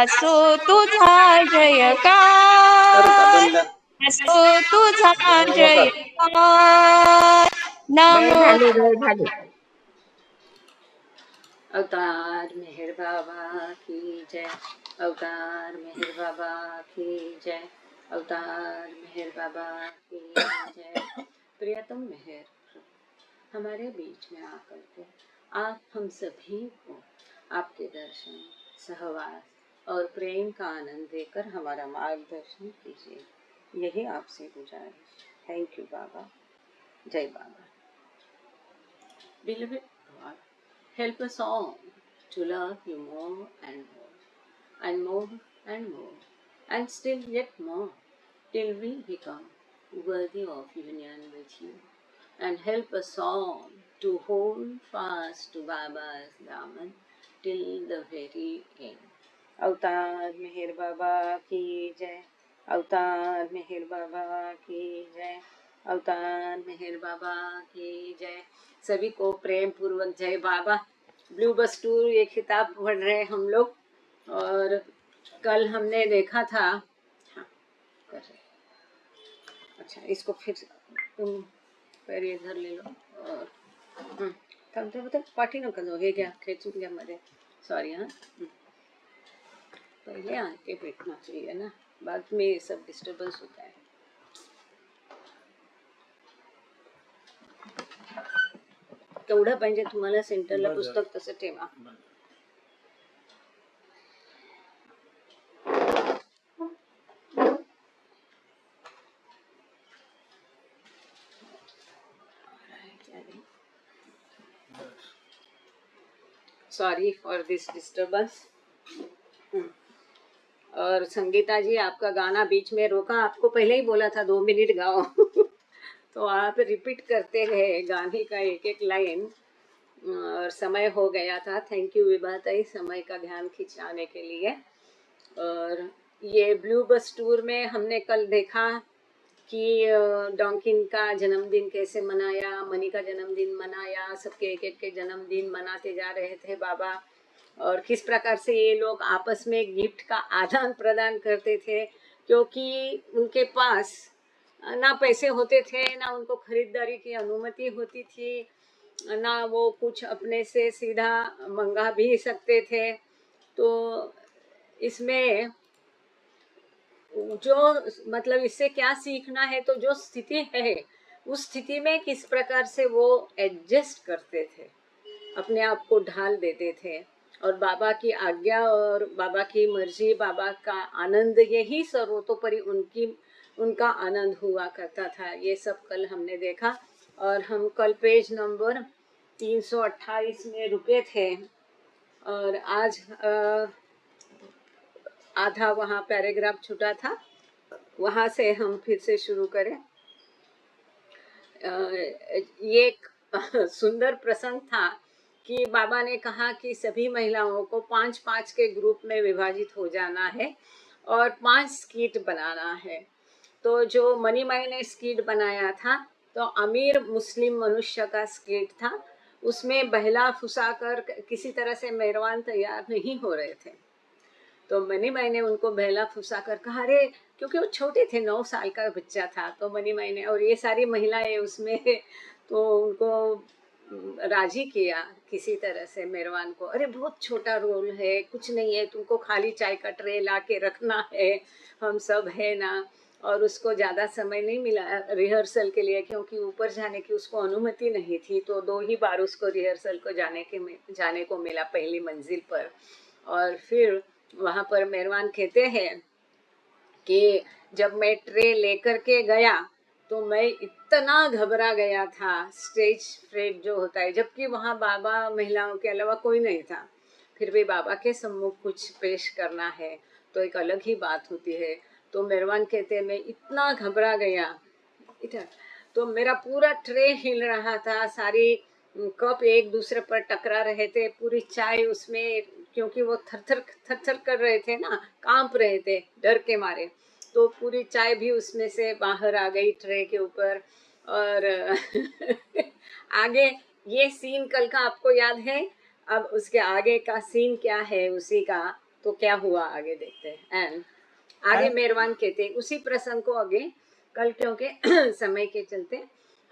असो तुझा जयकार, असो तुझा जयकार, नमो वेळ झाली. अवतार मेहर बाबा की जय, अवतार मेहर बाबा की जय, अवतार मेहर बाबा की जय। प्रियतम मेहर हमारे बीच में आकर के आप हम सभी को आपके दर्शन, सहवास और प्रेम का आनंद देकर हमारा मार्गदर्शन कीजिए, यही आपसे गुजारिश। थैंक यू बाबा। जय बाबा। Beloved God, help us all to love you more and more, and more and more, and still yet more, till we become worthy of union with you. And help us all to hold fast to Baba's daman till the very end. अवतार मेहर बाबा की जय, अवतार मेहर बाबा की जय, अवतार मेहर बाबा की जय। सभी को प्रेम पूर्वक जय बाबा। ब्लू बस टूर ये किताब पढ़ रहे हम लोग, और कल हमने देखा था। हाँ, कर रहे। अच्छा, इसको फिर तुम पैर इधर ले लो और थांबते पाठी नका जाऊ, हे घ्या, खेचून घ्या मध्ये। सॉरी हाँ, पहले आके बैठना चाहिए ना, बाद में ये सब डिस्टर्बेंस होता है। केवढं पाहिजे तुम्हाला सेंटरला पुस्तक तसं ठेवा। Sorry for this disturbance. और संगीता जी, आपका गाना बीच में रोका, आपको पहले ही बोला था 2 मिनट गाओ तो आप रिपीट करते रहे गाने का एक एक लाइन, और समय हो गया था। थैंक यू विभाताई, समय का ध्यान खिंचाने के लिए। और ये ब्लू बस टूर में हमने कल देखा कि डॉन्किन का जन्मदिन कैसे मनाया, मनी का जन्मदिन मनाया, सबके एक एक के जन्मदिन मनाते जा रहे थे बाबा, और किस प्रकार से ये लोग आपस में गिफ्ट का आदान प्रदान करते थे, क्योंकि उनके पास ना पैसे होते थे, ना उनको खरीदारी की अनुमति होती थी, ना वो कुछ अपने से सीधा मंगा भी सकते थे। तो इसमें जो मतलब इससे क्या सीखना है, तो जो स्थिति है उस स्थिति में किस प्रकार से वो एडजस्ट करते थे, अपने आप को ढाल देते थे, और बाबा की आज्ञा और बाबा की मर्जी, बाबा का आनंद, यही सर्वतोपरि उनका आनंद हुआ करता था। ये सब कल हमने देखा, और हम कल पेज नंबर 328 में रुके थे, और आज आधा वहाँ पैराग्राफ छूटा था, वहाँ से हम फिर से शुरू करें। ये एक सुंदर प्रसंग था कि बाबा ने कहा कि सभी महिलाओं को 5-5 के ग्रुप में विभाजित हो जाना है और 5 स्किट बनाना है। तो जो मनीमाई ने स्किट बनाया था, तो अमीर मुस्लिम मनुष्य का स्किट था, उसमें बहला फुसा कर किसी तरह से मेहरबान तैयार नहीं हो रहे थे। तो मनीमाई ने उनको बहला फुसा कर कहा, अरे, क्योंकि वो छोटे थे, 9 साल का बच्चा था, तो मनीमाई ने, और ये सारी महिलाएं उसमें तो उनको राजी किया किसी तरह से मेहरबान को। अरे बहुत छोटा रोल है, कुछ नहीं है, तुमको खाली चाय का ट्रे ला के रखना है, हम सब है ना। और उसको ज़्यादा समय नहीं मिला रिहर्सल के लिए, क्योंकि ऊपर जाने की उसको अनुमति नहीं थी, तो 2 ही बार उसको रिहर्सल को जाने को मिला पहली मंजिल पर। और फिर वहाँ पर मेहरबान कहते हैं कि जब मैं ट्रे लेकर के गया तो मैं इतना घबरा गया था, स्टेज फ्रेट जो होता है, जबकि वहाँ बाबा महिलाओं के अलावा कोई नहीं था, फिर भी बाबा के सम्मुख कुछ पेश करना है तो एक अलग ही बात होती है। तो मेहरबान कहते हैं मैं इतना घबरा गया इधर, तो मेरा पूरा ट्रे हिल रहा था, सारी कप एक दूसरे पर टकरा रहे थे, पूरी चाय उसमें, क्योंकि वो थर कर रहे थे ना, कांप रहे थे डर के मारे, तो पूरी चाय भी उसमें से बाहर आ गई ट्रे के ऊपर। और आगे ये सीन कल का आपको याद है, अब उसके आगे का सीन क्या है उसी का तो क्या हुआ आगे देखते हैं। एंड आगे And मेहरबान कहते हैं उसी प्रसंग को आगे कल, क्योंकि समय के चलते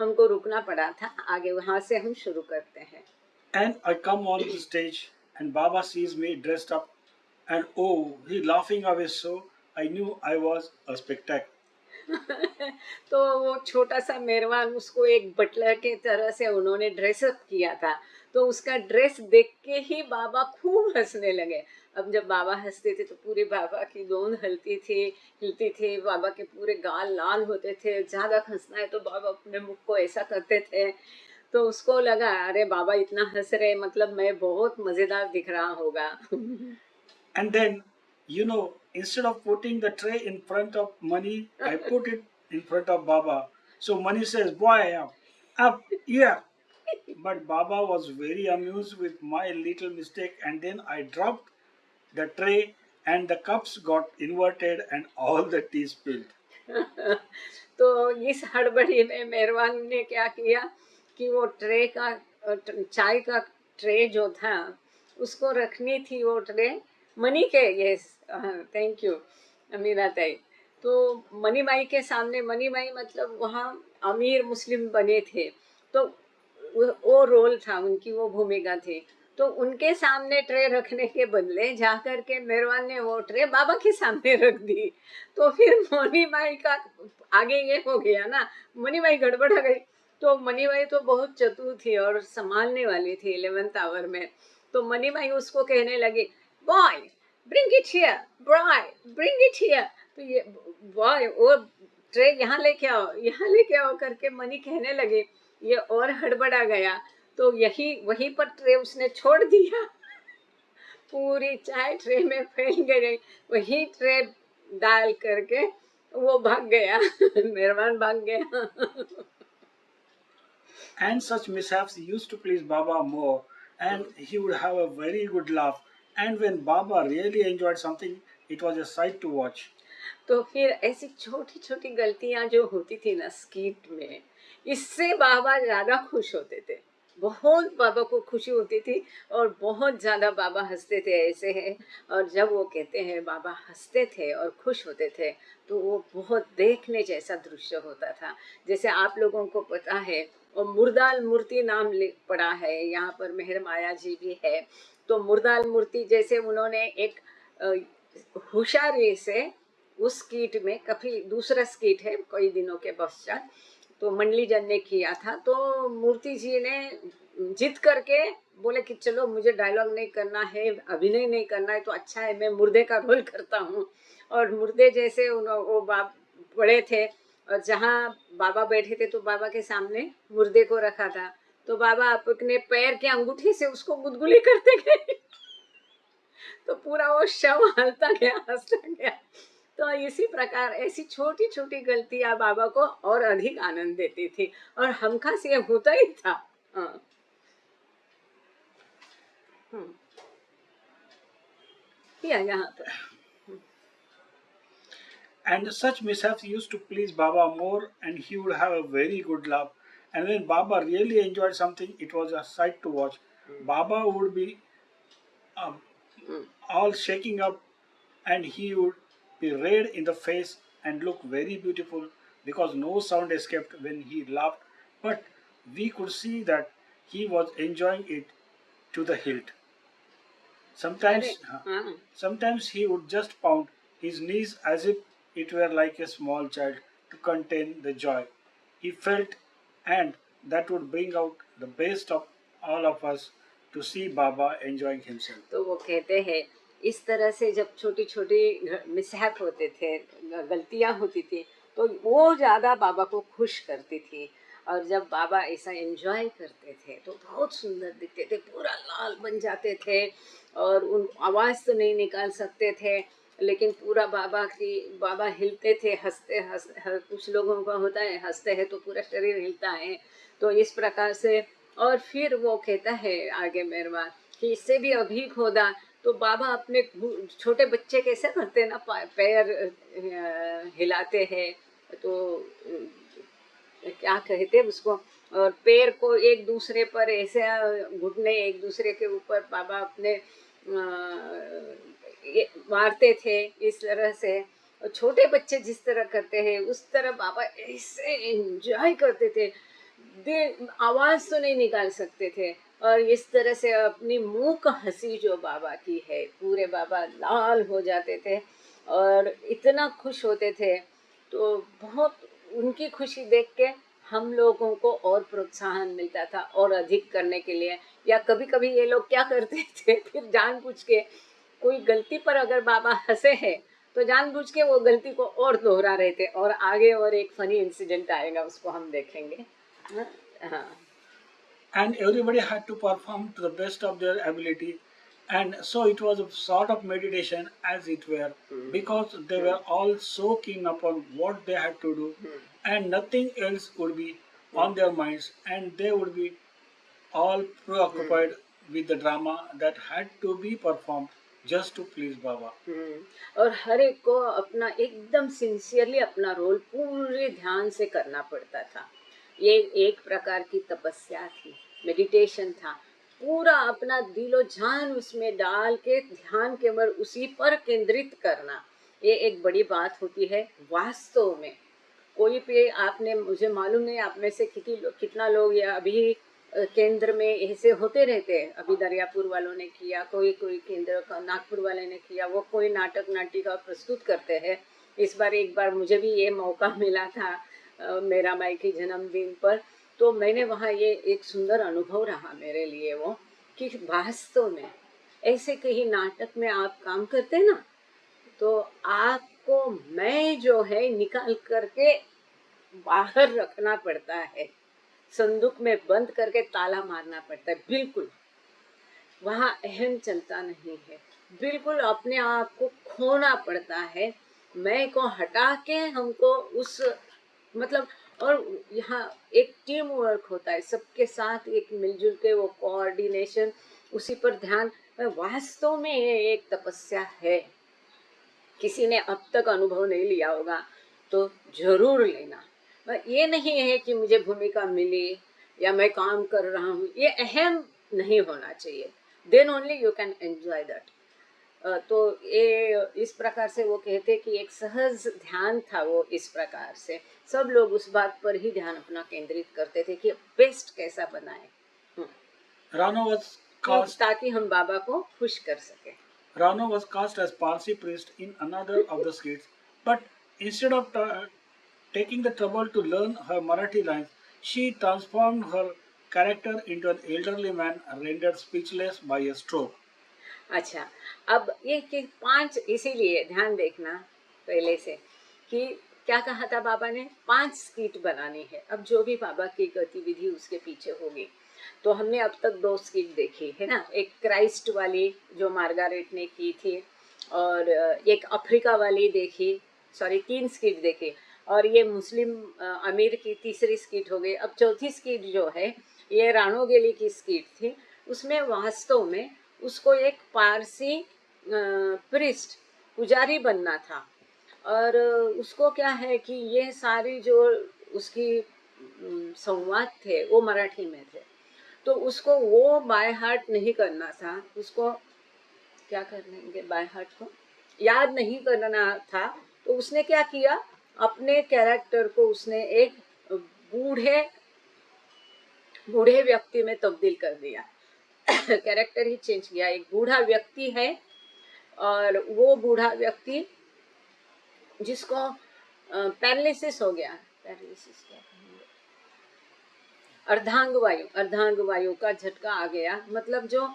हमको रुकना पड़ा था, आगे वहां से हम शुरू करते हैं। I come on the stage and Baba sees me dressed up and oh, he laughing away so I knew I was a spectacle. तो वो छोटा सा मेहरबान, उसको एक बटलर के तरह से उन्होंने ड्रेसअप किया था, तो उसका ड्रेस देख के ही बाबा खूब हंसने लगे। अब जब बाबा हंसते थे तो पूरे बाबा की गोंद हिलती थी, बाबा के पूरे गाल लाल होते थे। ज्यादा हंसना है तो बाबा अपने मुख को ऐसा करते थे, तो उसको लगा अरे बाबा इतना हंस रहे, मतलब मैं बहुत मजेदार दिख रहा होगा। And then, instead of putting the tray in front of Mani, I put it in front of Baba. So Mani says, boy, up, yeah. But Baba was very amused with my little mistake, and then I dropped the tray and the cups got inverted and all the tea spilled. तो इस हड़बड़ी में मेहरबान ने क्या किया कि वो ट्रे का चाय का ट्रे जो था उसको रखनी थी, वो ट्रे मनी के, यस थैंक यू अमीना ताई। तो मनी माई के सामने, मनी माई मतलब वहाँ अमीर मुस्लिम बने थे, तो वो रोल था उनकी, वो भूमिका थी। तो उनके सामने ट्रे रखने के बदले जा कर के मेहरबान ने वो ट्रे बाबा के सामने रख दी। तो फिर मनी माई का आगे ये हो गया ना, मनी माई गड़बड़ा गई। तो मनी माई तो बहुत चतुर थी और संभालने वाली थी 11th आवर में। तो मनी माई उसको कहने लगी, boy bring it here, boy bring it here. तो ये बॉय वो ट्रे यहाँ लेके आओ, यहाँ लेके आओ करके मनी कहने लगे। ये और हड़बड़ा गया, तो यही वहीं पर ट्रे उसने छोड़ दिया। पूरी चाय ट्रे में फैल गई, वही ट्रे डाल करके वो भाग गया। मेहरबान भाग गया। And such mishaps used to please Baba more, and he would have a very good laugh. And when Baba really enjoyed something, it was a sight to watch. तो फिर ऐसी छोटी छोटी गलतियां जो होती थी ना स्किट में, इससे बाबा ज्यादा खुश होते थे। बहुत बाबा को खुशी होती थी और बहुत ज्यादा बाबा हंसते थे ऐसे है। और जब वो कहते हैं बाबा हंसते थे और खुश होते थे, तो वो बहुत देखने जैसा दृश्य होता था। जैसे आप लोगों को पता है, और मुर्दाल मूर्ति नाम पड़ा है, यहाँ पर मेहर माया जी भी है। तो मुर्दाल मूर्ति जैसे उन्होंने एक होशियारी से उस स्कीट में, कभी दूसरा स्कीट है कई दिनों के पश्चात, तो मंडली जन ने किया था। तो मूर्ति जी ने जिद करके बोले कि चलो मुझे डायलॉग नहीं करना है, अभिनय नहीं करना है, तो अच्छा है मैं मुर्दे का रोल करता हूँ। और मुर्दे जैसे वो बड़े थे, और जहाँ बाबा बैठे थे तो बाबा के सामने मुर्दे को रखा था। तो बाबा अपने पैर के अंगूठे से उसको गुदगुली करते गए। तो पूरा वो शव हंसता गया, हंसता गया। तो इसी प्रकार ऐसी छोटी छोटी गलतियां बाबा को और अधिक आनंद देती थी, और हमखास ये होता ही था। हाँ। यहाँ पर And such mishaps used to please Baba more, and he would have a very good laugh. And when Baba really enjoyed something, it was a sight to watch. Baba would be um, all shaking up, and he would be red in the face and look very beautiful because no sound escaped when he laughed. But we could see that he was enjoying it to the hilt. अरे Sometimes, हाँ, sometimes he would just pound his knees as if it were like a small child to contain the joy he felt, and that would bring out the best of all of us to see Baba enjoying himself. तो वो कहते हैं इस तरह से जब छोटी छोटी मिसहैप होते थे, गलतियां होती थी, तो वो ज़्यादा बाबा को खुश करती थी। और जब बाबा ऐसा एंजॉय करते थे तो बहुत सुंदर दिखते थे, पूरा लाल बन जाते थे, और उन आवाज़ तो नहीं निकाल सकते थे, लेकिन पूरा बाबा हिलते थे, हंसते कुछ लोगों का होता है हंसते हैं तो पूरा शरीर हिलता है। तो इस प्रकार से, और फिर वो कहता है आगे मेहरबान कि इससे भी अधिक होगा। तो बाबा अपने छोटे बच्चे कैसे करते हैं ना, पैर हिलाते हैं, तो क्या कहते हैं उसको, और पैर को एक दूसरे पर ऐसे घुटने एक दूसरे के ऊपर बाबा अपने ये मारते थे इस तरह से, और छोटे बच्चे जिस तरह करते हैं उस तरह बाबा ऐसे एंजॉय करते थे, आवाज तो नहीं निकाल सकते थे। और इस तरह से अपनी मुंह का हंसी जो बाबा की है, पूरे बाबा लाल हो जाते थे और इतना खुश होते थे। तो बहुत उनकी खुशी देख के हम लोगों को और प्रोत्साहन मिलता था और अधिक करने के लिए। या कभी कभी ये लोग क्या करते थे, फिर जानबूझ के कोई गलती पर अगर बाबा हंसे हैं तो जानबूझ के वो गलती को और दोहरा रहे थे, और आगे और एक फनी इंसिडेंट आएगा, उसको हम देखेंगे। हाँ हाँ। and everybody had to perform to the best of their ability, and so it was a sort of meditation as it were, because they were all so keen upon what they had to do, and nothing else would be on their minds, and they would be all preoccupied with the drama that had to be performed just to please Baba. और हर एक को अपना एकदम sincerely अपना role पूरे ध्यान से करना पड़ता था। ये एक प्रकार की तपस्या थी, मेडिटेशन था। पूरा अपना दिलो जान उसमें डाल के ध्यान केवल उसी पर केंद्रित करना, ये एक बड़ी बात होती है वास्तव में। कोई भी आपने, मुझे मालूम नहीं आप में से कितना लोग या अभी केंद्र में ऐसे होते रहते हैं। अभी दरियापुर वालों ने किया, कोई कोई केंद्र का नागपुर वाले ने किया, वो कोई नाटक नाटिका प्रस्तुत करते हैं। इस बार एक बार मुझे भी ये मौका मिला था मेरा माई की जन्मदिन पर, तो मैंने वहाँ ये एक सुंदर अनुभव रहा मेरे लिए वो, कि वास्तव में ऐसे कहीं नाटक में आप काम करते ना, तो आपको मैं जो है निकाल करके बाहर रखना पड़ता है, संदूक में बंद करके ताला मारना पड़ता है। बिल्कुल वहाँ अहम चलता नहीं है, बिल्कुल अपने आप को खोना पड़ता है, मैं को हटा के हमको उस मतलब। और यहाँ एक टीम वर्क होता है, सबके साथ एक मिलजुल के वो कोऑर्डिनेशन, उसी पर ध्यान। वास्तव में ये एक तपस्या है। किसी ने अब तक अनुभव नहीं लिया होगा तो जरूर लेना। ये नहीं है कि मुझे भूमिका मिली या मैं काम कर रहा हूँ, ये अहम नहीं होना चाहिए। Then only you can enjoy that. तो ये इस प्रकार से वो कहते कि एक सहज ध्यान था वो। इस प्रकार से सब लोग उस बात पर ही ध्यान अपना केंद्रित करते थे कि बेस्ट कैसा बनाए, Rano was cast ताकि हम बाबा को खुश कर सके। Rano was cast as Parsi priest in another of the skits, but instead of taking the trouble to learn her Marathi lines, she transformed her character into an elderly man rendered speechless by a stroke. अच्छा, अब ये कि 5, इसीलिए ध्यान देखना पहले से कि क्या कहा था बाबा ने, 5 स्किट बनानी है। अब जो भी बाबा की गतिविधि उसके पीछे होगी, तो हमने अब तक 2 स्किट देखी है ना। एक क्राइस्ट वाली जो मार्गारेट ने की थी, और एक अफ्रीका वाली देखी, सॉरी 3 स्किट देखी, और ये मुस्लिम अमीर की तीसरी स्किट हो गई। अब चौथी स्किट जो है ये राणो गेली की स्किट थी। उसमें वास्तव में उसको एक पारसी प्रिस्ट, पुजारी बनना था, और उसको क्या है कि ये सारी जो उसकी संवाद थे वो मराठी में थे, तो उसको वो बाय हार्ट नहीं करना था। उसको क्या करनेंगे, बाय हार्ट को याद नहीं करना था। तो उसने क्या किया, अपने कैरेक्टर को उसने एक बूढ़े बूढ़े व्यक्ति में तब्दील कर दिया। कैरेक्टर ही चेंज किया। एक बूढ़ा व्यक्ति है, और वो बूढ़ा व्यक्ति जिसको पैरालिसिस हो गया, पैरालिसिस क्या कहेंगे, अर्धांग वायु का झटका आ गया। मतलब जो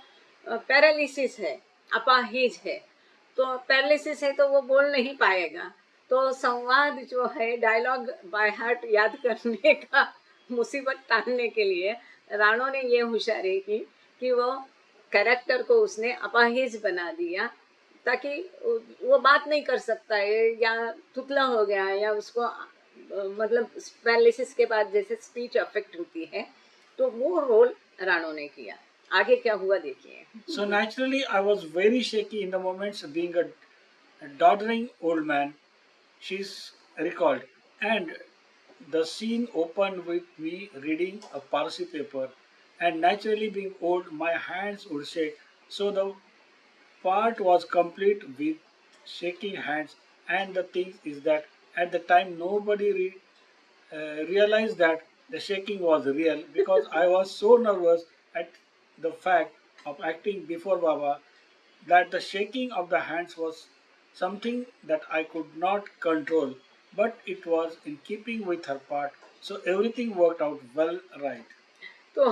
पैरालिसिस है, अपाहिज है, तो पैरालिसिस है तो वो बोल नहीं पाएगा। तो संवाद जो है, डायलॉग बाय हार्ट याद करने का मुसीबत टालने के लिए राणो ने ये होशियारी की कि वो कैरेक्टर को उसने अपाहिज बना दिया, ताकि वो बात नहीं कर सकता है, या तुतला हो गया, या उसको मतलब पैरालिसिस के बाद जैसे स्पीच अफेक्ट होती है, तो वो रोल राणो ने किया। आगे क्या हुआ देखिए। So naturally, I was very shaky in the moments, being a doddering old man, she's recalled, and the scene opened with me reading a Parsi paper, and naturally being old, my hands would shake. So the part was complete with shaking hands, and the thing is that at the time nobody realized that the shaking was real because I was so nervous at the fact of acting before Baba that the shaking of the hands was something that I could not control, but it was in keeping with her part, so everything worked out well right. तो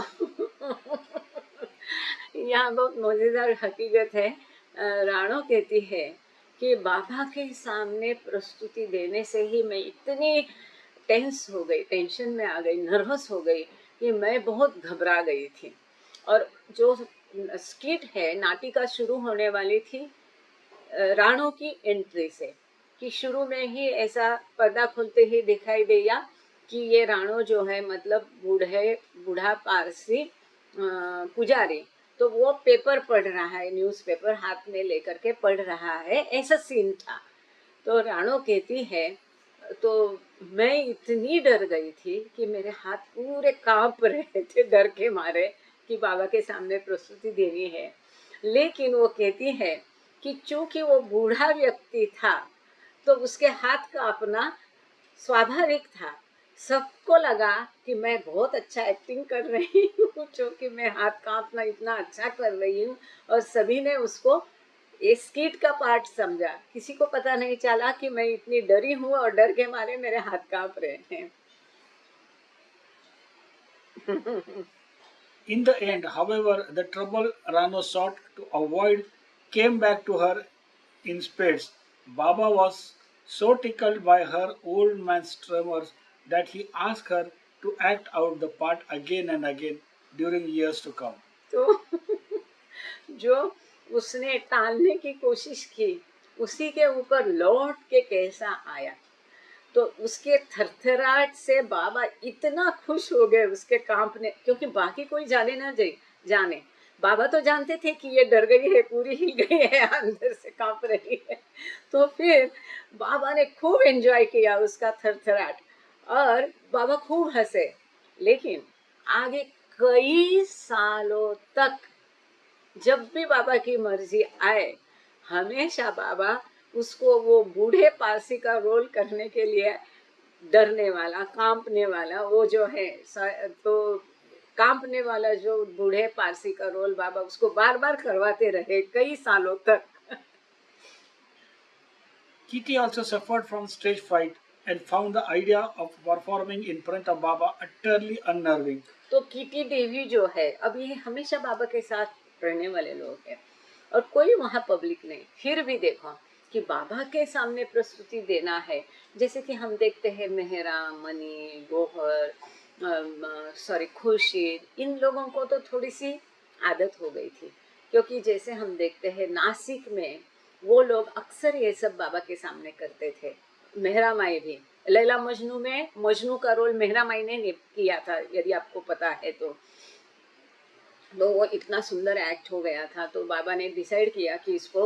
यहाँ बहुत मजेदार हकीकत है। राणो कहती है कि बाबा के सामने प्रस्तुति देने से ही मैं इतनी टेंस हो गई, टेंशन में आ गई, नर्वस हो गई कि मैं बहुत घबरा गई थी। और जो स्किट है, नाटिका शुरू होने वाली थी राणो की एंट्री से, कि शुरू में ही ऐसा पर्दा खुलते ही दिखाई दिया कि ये राणो जो है मतलब बूढ़ा पारसी पुजारी, तो वो पेपर पढ़ रहा है, न्यूज़पेपर हाथ में लेकर के पढ़ रहा है, ऐसा सीन था। तो राणो कहती है तो मैं इतनी डर गई थी कि मेरे हाथ पूरे कांप रहे थे डर के मारे कि बाबा के सामने प्रस्तुति देनी है। लेकिन वो कहती है कि चूंकि वो बूढ़ा व्यक्ति था तो उसके हाथ कांपना स्वाभाविक था। सबको लगा कि मैं बहुत अच्छा एक्टिंग कर रही हूँ, क्योंकि मैं हाथ कांपना इतना अच्छा कर रही हूँ, और सभी ने उसको ये स्किट का पार्ट समझा। किसी को पता नहीं चला कि मैं इतनी डरी हूँ और डर के मारे मेरे हाथ कांप रहे हैं। In the end, however, the trouble Rano sought to avoid came back to her in spades. Baba was so tickled by her old man's tremors that he asked her to act out the part again and again during years to come. तो जो उसने टालने की कोशिश की, उसी के ऊपर लौट के कैसा आया। तो उसके थरथराहट से बाबा इतना खुश हो गए उसके कांपने, क्योंकि बाकी कोई जाने ना जाने, बाबा तो जानते थे कि ये डर गई है, पूरी हिल गई है, अंदर से कांप रही है। तो फिर बाबा ने खूब एंजॉय किया उसका थरथराहट, और बाबा खूब हंसे। लेकिन आगे कई सालों तक जब भी बाबा की मर्जी आए, हमेशा बाबा उसको वो बूढ़े पारसी का रोल करने के लिए डरने वाला, कांपने वाला, वो जो है तो कांपने वाला जो बूढ़े पारसी का रोल बाबा उसको बार बार करवाते रहे कई सालों तक। Kitty also suffered from stage fright and found the idea of performing in front of Baba utterly unnerving. तो कीटी देवी जो है, अब ये हमेशा बाबा के साथ रहने वाले लोग हैं और कोई वहाँ पब्लिक नहीं, फिर भी देखो कि बाबा के सामने प्रस्तुति देना है। जैसे कि हम देखते हैं मेहरा, मनी, गोहर, सॉरी खुर्शीद, इन लोगों को तो थोड़ी सी आदत हो गई थी, क्योंकि जैसे हम देखते हैं नासिक में वो लोग अक्सर ये सब बाबा के सामने करते थे। मेहरा माई भी, लैला मजनू में मजनू का रोल मेहरा माई ने किया था, यदि आपको पता है तो वो इतना सुंदर एक्ट हो गया था, तो बाबा ने डिसाइड किया कि इसको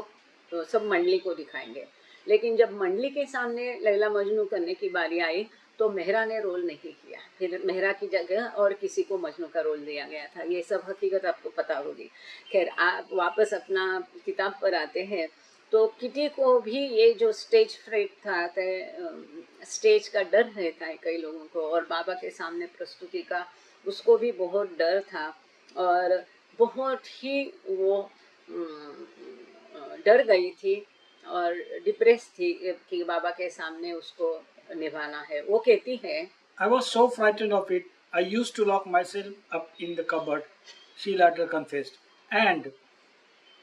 तो सब मंडली को दिखाएंगे। लेकिन जब मंडली के सामने लैला मजनू करने की बारी आई तो मेहरा ने रोल नहीं किया, फिर मेहरा की जगह और किसी को मजनू का रोल दिया गया था। ये सब हकीकत आपको पता होगी। खैर, आप वापस अपना किताब पर आते हैं तो किटी को भी ये जो स्टेज फ्रेट था, स्टेज का डर रहता है कई लोगों को, और बाबा के सामने प्रस्तुति का उसको भी बहुत डर था, और बहुत ही वो डर गई थी और डिप्रेस थी कि बाबा के सामने उसको निभाना है। वो कहती है, I was so frightened of it, I used to lock myself up in the cupboard, she later confessed. And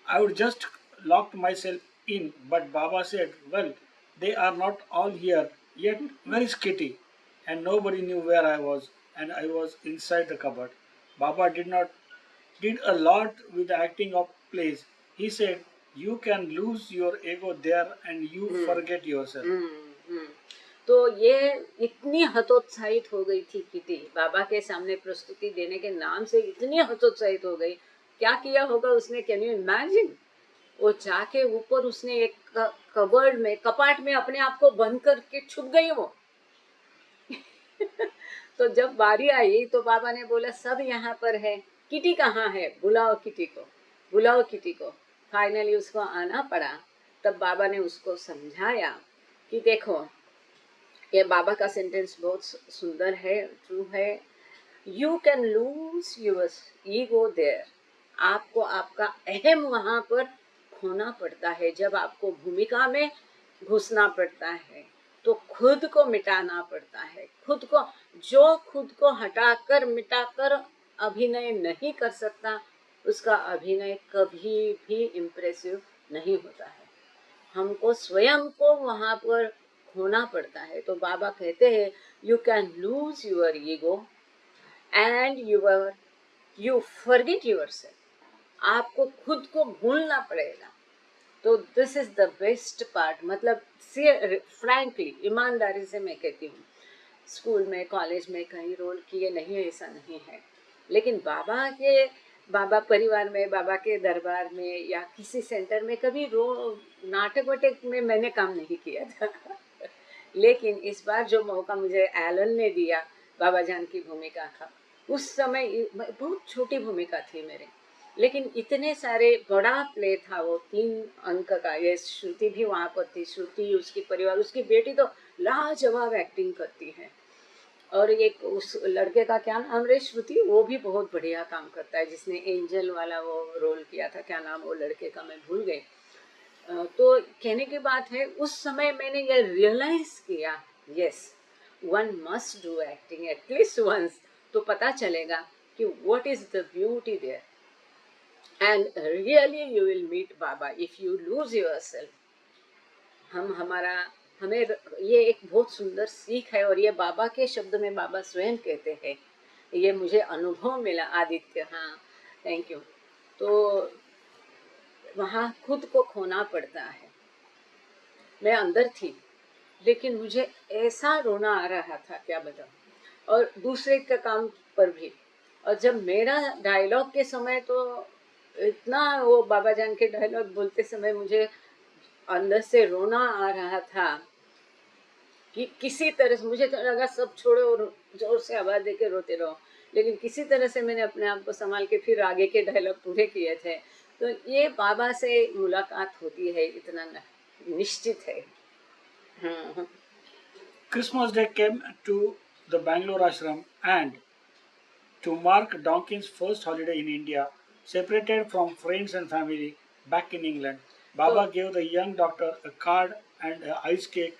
I would just lock myself in, but Baba said, well, they are not all here yet. Where is Kitty? And nobody knew where I was, and I was inside the cupboard. Baba did a lot with the acting of plays. He said, you can lose your ego there and you forget yourself. हम्म, तो ये इतनी हतोत्साहित हो गई थी kitty, बाबा के सामने प्रस्तुति देने के नाम से इतनी हतोत्साहित हो गई। क्या किया होगा उसने, कैन यू इमेजिन? वो जाके ऊपर उसने एक कबर्ड में, कपाट में अपने आप को बंद करके छुप गई वो। तो जब बारी आई तो बाबा ने बोला सब यहाँ पर है, किटी कहाँ है, बुलाओ किटी को, बुलाओ किटी को। फाइनली उसको आना पड़ा। तब बाबा ने उसको समझाया कि देखो, ये बाबा का सेंटेंस बहुत सुंदर है, ट्रू है। You can lose your ego there. आपको आपका अहम वहां पर खोना पड़ता है। जब आपको भूमिका में घुसना पड़ता है तो खुद को मिटाना पड़ता है। खुद को हटाकर मिटाकर अभिनय नहीं कर सकता, उसका अभिनय कभी भी इम्प्रेसिव नहीं होता है। हमको स्वयं को वहां पर खोना पड़ता है। तो बाबा कहते हैं you can lose your ego and you forget yourself. आपको खुद को भूलना पड़ेगा। तो this is the best part. मतलब फ्रैंकली, ईमानदारी से मैं कहती हूँ, स्कूल में कॉलेज में कहीं रोल किए नहीं, ऐसा नहीं है, लेकिन बाबा परिवार में, बाबा के दरबार में या किसी सेंटर में कभी नाटक वाटक में मैंने काम नहीं किया था। लेकिन इस बार जो मौका मुझे एलन ने दिया बाबा जान की भूमिका का, उस समय बहुत छोटी भूमिका थी मेरे, लेकिन इतने सारे बड़ा प्ले था वो 3 अंक का। ये श्रुति भी वहां पर थी, श्रुति, उसकी परिवार, उसकी बेटी तो लाजवाब एक्टिंग करती है। और एक उस लड़के का क्या नाम रे, श्रुति, वो भी बहुत बढ़िया काम करता है, जिसने एंजल वाला वो रोल किया था। क्या नाम वो लड़के का, मैं भूल गई। तो कहने की बात है, उस समय मैंने ये रियलाइज किया, yes, one must do acting at least once, तो पता चलेगा कि what is the beauty there, and really you will meet बाबा इफ यू लूज योरसेल्फ। हमें ये एक बहुत सुंदर सीख है, और ये बाबा के शब्द में बाबा स्वयं कहते हैं, ये मुझे अनुभव मिला। आदित्य, हाँ, थैंक यू। तो वहाँ खुद को खोना पड़ता है। मैं अंदर थी, लेकिन मुझे ऐसा रोना आ रहा था, क्या बताऊं, और दूसरे के काम पर भी। और जब मेरा डायलॉग के समय, तो इतना वो बाबा जान के डायलॉग बोलते समय मुझे अंदर से रोना आ रहा था कि किसी तरह से मुझे लगा सब छोड़ो और जोर से आवाज देके रोते रहो, लेकिन किसी तरह से मैंने अपने आप को संभाल के फिर आगे के डायलॉग पूरे किए थे। तो ये बाबा से मुलाकात होती है, इतना निश्चित है। Christmas Day came to the Bangalore ashram, and to mark Donkin's first holiday in India, separated from friends and family back in England, Baba तो gave the young doctor a card and an ice cake,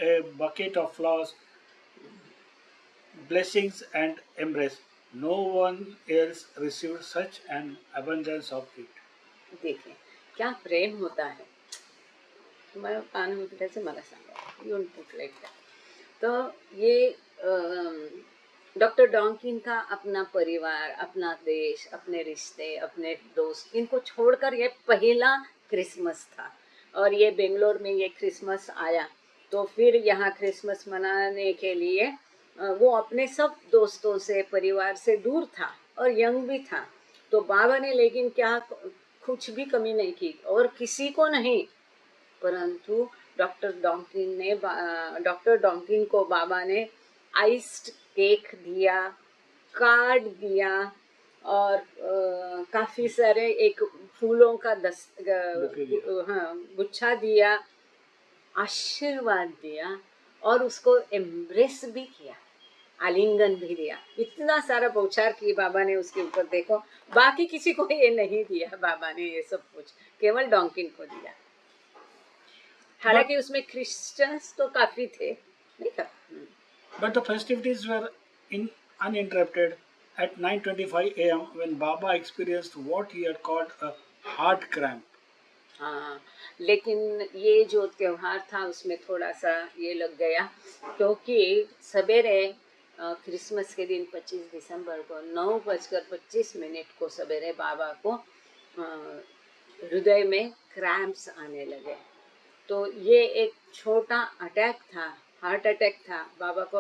a bucket of flowers, blessings, and embrace. No one else received such an abundance of gift. देखिए क्या प्रेम होता है। मैं पान से मला सांगा येऊन पुटले। तो ये डॉक्टर डॉन्किन का अपना परिवार, अपना देश, अपने रिश्ते, अपने दोस्त, इनको छोड़कर ये पहला क्रिसमस था। और ये बेंगलोर में ये क्रिसमस आया, तो फिर यहाँ क्रिसमस मनाने के लिए वो अपने सब दोस्तों से, परिवार से दूर था और यंग भी था। तो बाबा ने लेकिन क्या कुछ भी कमी नहीं की, और किसी को नहीं, परंतु डॉक्टर डॉन्किन को बाबा ने आइस्ड केक दिया, कार्ड दिया, और काफी सारे एक फूलों का गुच्छा दिया, आशीर्वाद दिया, और उसको एम्ब्रेस भी किया, आलिंगन भी दिया। इतना सारा पौछार की बाबा ने उसके ऊपर, देखो बाकी किसी को ये नहीं दिया बाबा ने, ये सब कुछ केवल डॉन्किन को दिया। हालांकि उसमें क्रिश्चियंस तो काफी थे, नहीं था। But the festivities were uninterrupted at 9:25 a.m. when Baba experienced what he had called a heart cramp. हाँ, लेकिन ये जो त्योहार था उसमें थोड़ा सा ये लग गया, क्योंकि सवेरे क्रिसमस के दिन 25 दिसंबर को 9:25 को सवेरे बाबा को हृदय में क्रैम्प्स आने लगे। तो ये एक छोटा अटैक था, हार्ट अटैक था। बाबा को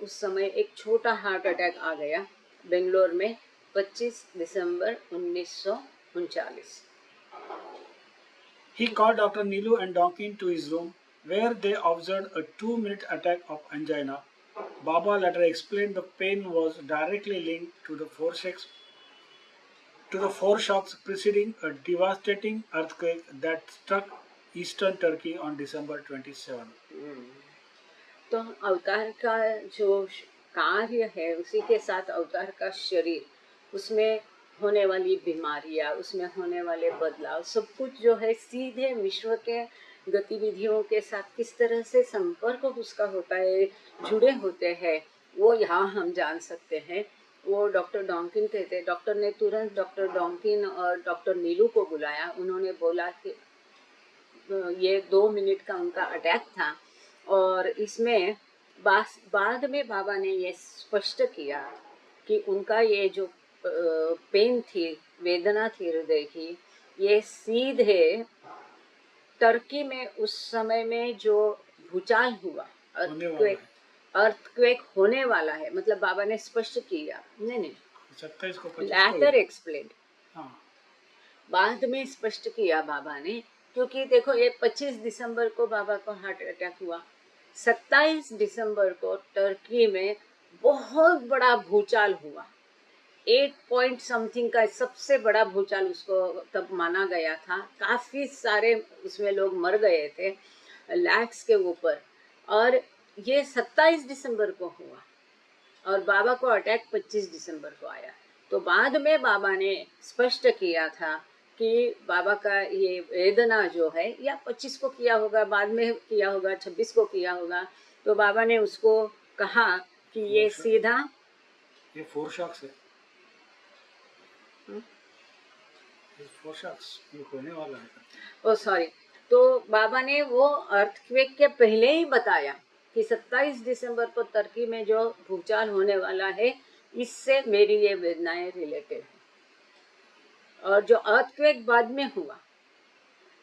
उस समय एक छोटा हार्ट अटैक आ गया बेंगलोर में 25 दिसंबर 1939। He called Dr. Nilu and Donkin to his room, where they observed a 2-minute attack of angina. Baba later explained the pain was directly linked to the forceps to the foreshocks preceding a devastating earthquake that struck eastern Turkey on December 27. तो अवतार का जो कार्य है उसी के साथ अवतार का शरीर, उसमें होने वाली बीमारियां, उसमें होने वाले बदलाव, सब कुछ जो है सीधे विश्व के गतिविधियों के साथ किस तरह से संपर्क उसका होता है, जुड़े होते हैं, वो यहाँ हम जान सकते हैं। वो डॉक्टर डॉन्किन कहते, डॉक्टर ने तुरंत डॉक्टर डॉन्किन और डॉक्टर नीलू को बुलाया। उन्होंने बोला कि ये 2 मिनट का उनका अटैक था और इसमें बाद में बाबा ने ये स्पष्ट किया कि उनका ये जो पेन थी, वेदना थी हृदय की, ये सीधे टर्की में उस समय में जो भूचाल हुआ, अर्थक्वेक होने वाला है, मतलब बाबा ने स्पष्ट किया। नहीं, 27 को लैटर एक्सप्लेन, बाद में स्पष्ट किया बाबा ने, क्योंकि देखो ये 25 दिसंबर को बाबा को हार्ट अटैक हुआ, 27 दिसंबर को टर्की में बहुत बड़ा भूचाल हुआ, 8 पॉइंट समथिंग का सबसे बड़ा भूचाल उसको तब माना गया था। काफी सारे उसमें लोग मर गए थे, लैक्स के ऊपर, और ये 27 दिसंबर को हुआ और बाबा को अटैक 25 दिसंबर को आया। तो बाद में बाबा ने स्पष्ट किया था कि बाबा का ये वेदना जो है, या 25 को किया होगा, बाद में किया होगा, 26 को किया होगा, तो बाबा ने उसको कहा कि ये सीधा ये फोरशॉक्स है, फोरशॉक्स ये होने वाला है। ओ सॉरी, तो बाबा ने वो अर्थक्वेक के पहले ही बताया कि 27 दिसंबर को टर्की में जो भूचाल होने वाला है, इससे मेरी ये वेदनाएं रिलेटेड है। और जो अर्थक्वेक बाद में हुआ,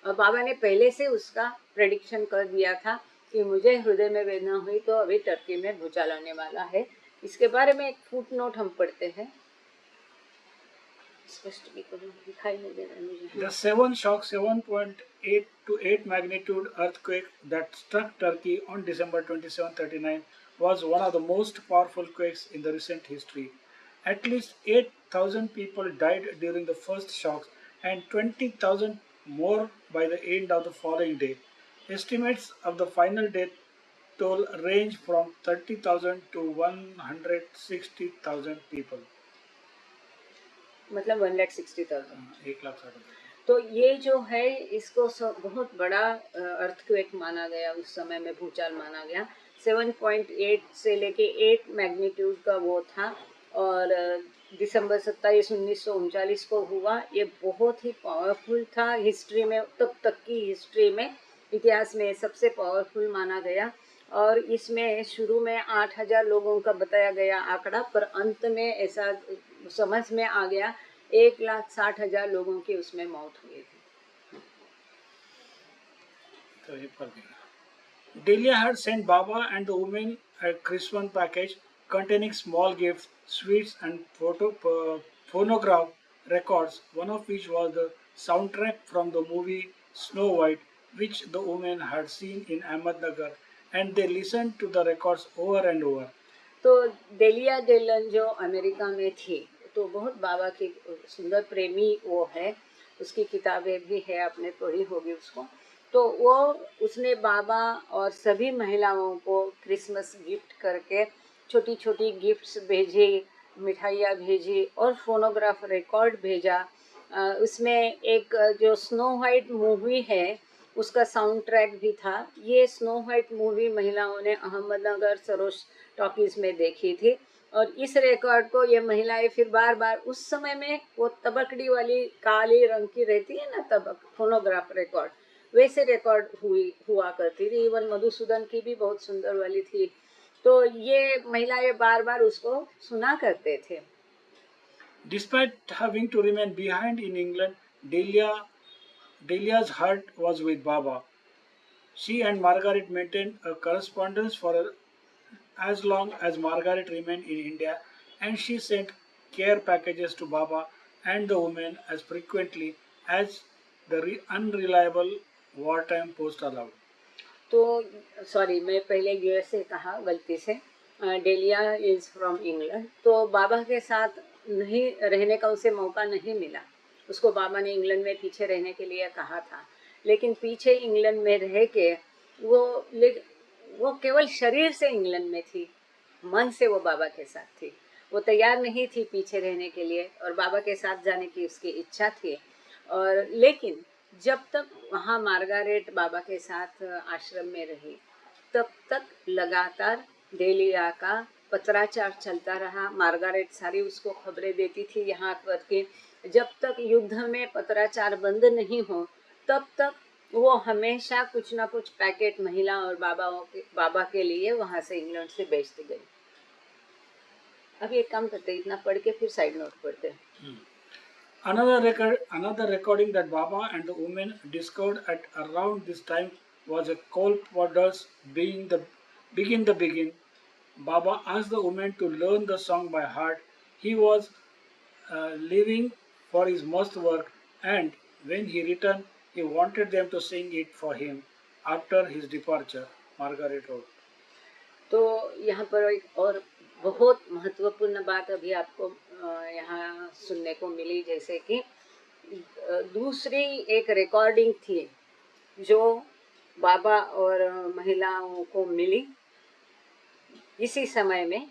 और बाबा ने पहले से उसका प्रेडिक्शन कर दिया था कि मुझे हृदय में वेदना हुई तो अभी टर्की में भूचाल आने वाला है। इसके बारे में एक फुट नोट हम पढ़ते हैं, स्पष्ट भी करो, दिखाई नहीं दे रहा मुझे। The seven shock 7.8 to 8 magnitude earthquake that struck Turkey on December 27, 39 was one of the most powerful quakes in the recent history. At least 8,000 people died during the first shocks and 20,000 more by the end of the following day. Estimates of the final death toll range from 30,000 to 160,000 people. मतलब 1,60,000, 1,60,000। तो ये जो है इसको बहुत बड़ा earthquake माना गया, उस समय में भूचाल माना गया। 7.8 से लेके 8 मैग्नीट्यूड का वो था, और दिसंबर 27, 1939 को हुआ। ये बहुत ही पावरफुल था, हिस्ट्री में, तब तक की हिस्ट्री में, इतिहास में सबसे पावरफुल माना गया। और इसमें शुरू में 8,000 लोगों का बताया गया आंकड़ा, पर अंत में ऐसा समझ में आ गया 1,60,000 लोगों की उसमें मौत हुई थी। Delia had sent Baba and the women a Christmas package containing small gifts, sweets, and phonograph records, one of which was the soundtrack from the movie Snow White, which the women had seen in Ahmednagar, and they listened to the records over and over. तो dahlia Dillon जो America में थी, तो बहुत बाबा की सुंदर प्रेमी वो है, उसकी किताबें भी है, आपने पढ़ी होगी उसको। तो वो उसने बाबा और सभी महिलाओं को क्रिसमस गिफ्ट करके छोटी छोटी गिफ्ट्स भेजी, मिठाइयाँ भेजी और फोनोग्राफ रिकॉर्ड भेजा। उसमें एक जो स्नो वाइट मूवी है उसका साउंड ट्रैक भी था। ये स्नो वाइट मूवी महिलाओं ने अहमदनगर सरोज टॉकीज में देखी थी, और इस रिकॉर्ड को ये महिलाएं फिर बार बार, उस समय में वो तबकड़ी वाली काली रंग की रहती है ना तबक, फोनोग्राफ रिकॉर्ड, वैसे रिकॉर्ड हुआ करती थी। इवन मधुसूदन की भी बहुत सुंदर वाली थी। तो ये महिलाएं बार बार उसको सुना करते थे। Despite having to remain behind in England, Delia's heart was with Baba. She and Margaret maintained a correspondence for as long as Margaret remained in India, and she sent care packages to Baba and the women as frequently as the unreliable wartime post allowed. तो sorry, मैं पहले US से कहा गलती से, dahlia is from England. तो बाबा के साथ नहीं रहने का उसे मौका नहीं मिला। उसको बाबा ने इंग्लैंड में पीछे रहने के लिए कहा था, लेकिन पीछे इंग्लैंड में रह के वो केवल शरीर से इंग्लैंड में थी, मन से वो बाबा के साथ थी। वो तैयार नहीं थी पीछे रहने के लिए और बाबा के साथ जाने की उसकी इच्छा थी। और लेकिन जब तक वहाँ मार्गारेट बाबा के साथ आश्रम में रही, तब तक लगातार डेलिया का पत्राचार चलता रहा। मार्गारेट सारी उसको खबरें देती थी यहाँ पर कि जब तक युद्ध में पत्राचार बंद नहीं हो तब तक वो हमेशा कुछ ना कुछ पैकेट महिला और बाबा के लिए वहाँ से इंग्लैंड से भेजती गई। अब एक काम करते, इतना पढ़ के फिर साइड नोट पढ़ते हैं। Another recording that Baba and the women discovered at around this time was a Cole Porter's Begin the Begin. Baba asked the women to learn the song by heart. He was leaving for his most work, and when he returned, he wanted them to sing it for him after his departure. Margaret wrote. तो यहाँ पर एक और बहुत महत्वपूर्ण बात अभी आपको यहाँ सुनने को मिली, जैसे कि दूसरी एक रिकॉर्डिंग थी जो बाबा और महिलाओं को मिली इसी समय में।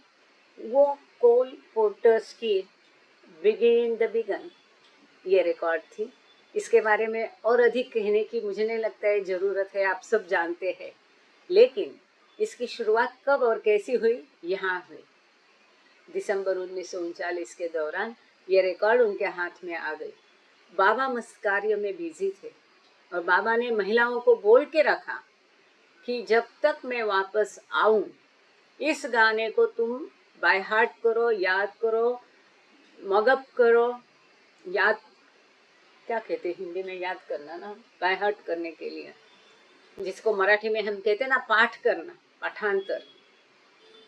वो कोल पोर्टर्स की बिगिन द बिगन ये रिकॉर्ड थी। इसके बारे में और अधिक कहने की मुझे नहीं लगता है ज़रूरत है, आप सब जानते हैं। लेकिन इसकी शुरुआत कब और कैसी हुई? यहाँ हुई। दिसंबर 1939 के दौरान ये रिकॉर्ड उनके हाथ में आ गई। बाबा मस्त कार्य में बिजी थे और बाबा ने महिलाओं को बोल के रखा कि जब तक मैं वापस आऊं इस गाने को तुम बाय हार्ट करो, याद करो, मगअप करो। याद क्या कहते हिंदी में? याद करना ना, बाय हार्ट करने के लिए, जिसको मराठी में हम कहते ना पाठ करना, पाठांतर।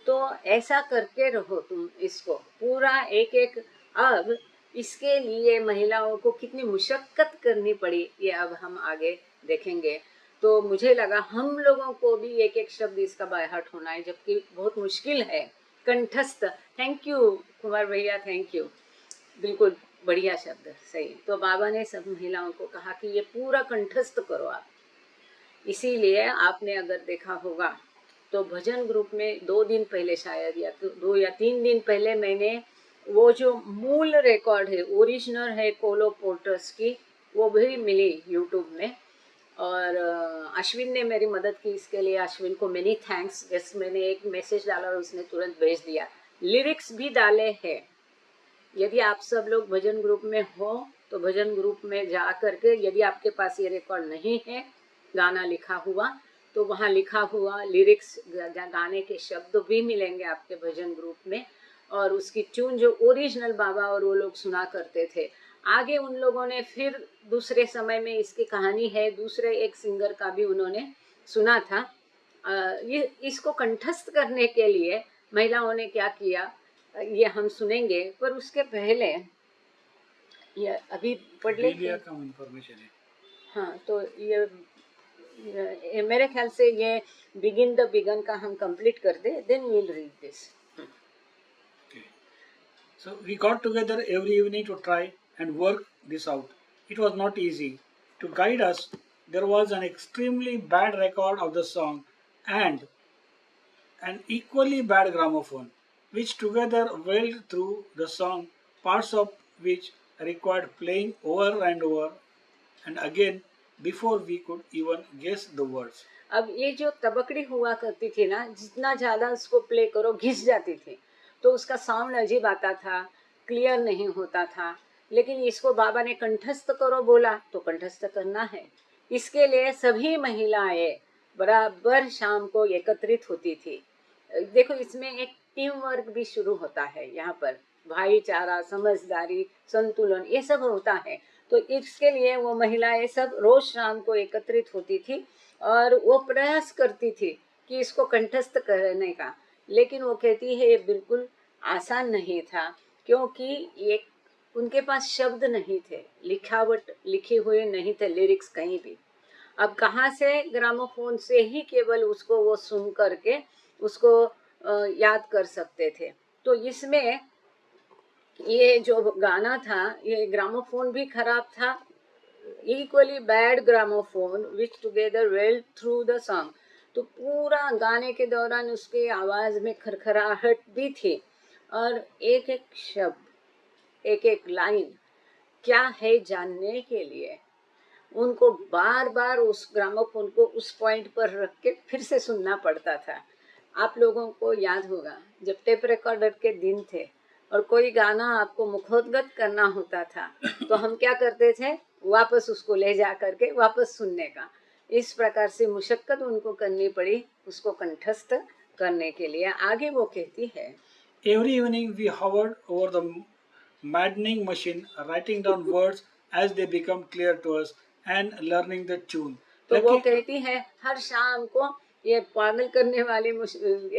तो ऐसा करके रहो तुम इसको पूरा एक एक। अब इसके लिए महिलाओं को कितनी मुशक्कत करनी पड़ी ये अब हम आगे देखेंगे। तो मुझे लगा हम लोगों को भी एक एक शब्द इसका बाय हार्ट होना है, जबकि बहुत मुश्किल है, कंठस्थ। थैंक यू कुमार भैया, थैंक यू, बिल्कुल बढ़िया शब्द, सही। तो बाबा ने सब महिलाओं को कहा कि ये पूरा कंठस्थ करो आप। इसीलिए आपने अगर देखा होगा तो भजन ग्रुप में 2 दिन पहले शायद, या तो 2 या 3 दिन पहले, मैंने वो जो मूल रिकॉर्ड है, ओरिजिनल है कोलो पोर्टर्स की, वो भी मिली यूट्यूब में। और अश्विन ने मेरी मदद की इसके लिए, अश्विन को मेनी थैंक्स। जैसे मैंने एक मैसेज डाला और उसने तुरंत भेज दिया। लिरिक्स भी डाले हैं। यदि आप सब लोग भजन ग्रुप में हो तो भजन ग्रुप में जा करके, यदि आपके पास ये रिकॉर्ड नहीं है गाना लिखा हुआ, तो वहाँ लिखा हुआ लिरिक्स, गाने के शब्द भी मिलेंगे आपके भजन ग्रुप में। और उसकी ट्यून जो ओरिजिनल बाबा और वो लोग सुना करते थे। आगे उन लोगों ने फिर दूसरे समय में, इसकी कहानी है, दूसरे एक सिंगर का भी उन्होंने सुना था। ये इसको कंठस्थ करने के लिए महिलाओं ने क्या किया ये हम सुनेंगे, पर उसके पहले ये अभी पढ़ लेंगे। हाँ, तो ये मेरे ख्याल से ये बिगिन द बिगन का हम कंप्लीट कर दे, then we will read this. So we got together every evening to try and work this out. It was not easy. To guide us, there was an extremely bad record of the song and an equally bad gramophone, which together wailed through the song, parts of which required playing over and over and again before we could even guess the words. अब ये जो तबकड़ी हुआ करती थी ना, जितना ज़्यादा उसको प्ले करो घिस जाती थी, तो उसका साउंड अजीब आता था, क्लियर नहीं होता था। लेकिन इसको बाबा ने कंठस्थ करो बोला तो कंठस्थ करना है। इसके लिए सभी महिलाएं बराबर शाम को एकत्रित होती थी। देखो, इसमें एक टीम वर्क भी शुरू होता है। यहाँ पर भाईचारा, समझदारी, संतुलन, ये सब होता है। तो इसके लिए वो महिलाएं सब रोज शाम को एकत्रित होती थी और वो प्रयास करती थी कि इसको कंठस्थ करने का। लेकिन वो कहती है ये बिल्कुल आसान नहीं था, क्योंकि ये उनके पास शब्द नहीं थे, लिखावट लिखे हुए नहीं थे, लिरिक्स कहीं भी। अब कहाँ से? ग्रामोफोन से ही केवल उसको वो सुन करके उसको याद कर सकते थे। तो इसमें ये जो गाना था, ये ग्रामोफोन भी खराब था, equally bad gramophone which together well through the song. तो पूरा गाने के दौरान उसके आवाज में खरखराहट भी थी, और एक एक शब्द, एक एक लाइन क्या है जानने के लिए उनको बार बार उस ग्रामोफोन को उस पॉइंट पर रख के फिर से सुनना पड़ता था। आप लोगों को याद होगा, जब टेप रिकॉर्डर के दिन थे और कोई गाना आपको मुखोद्गत करना होता था, तो हम क्या करते थे, वापस उसको ले जा करके वापस सुनने का। इस प्रकार से मुशक्कत उनको करनी पड़ी उसको कंठस्थ करने के लिए। आगे वो कहती है, Every evening we hovered over the maddening machine, writing down words as they become clear to us and learning the tune. तो वो Lucky, कहती है हर शाम को ये पागल करने वाली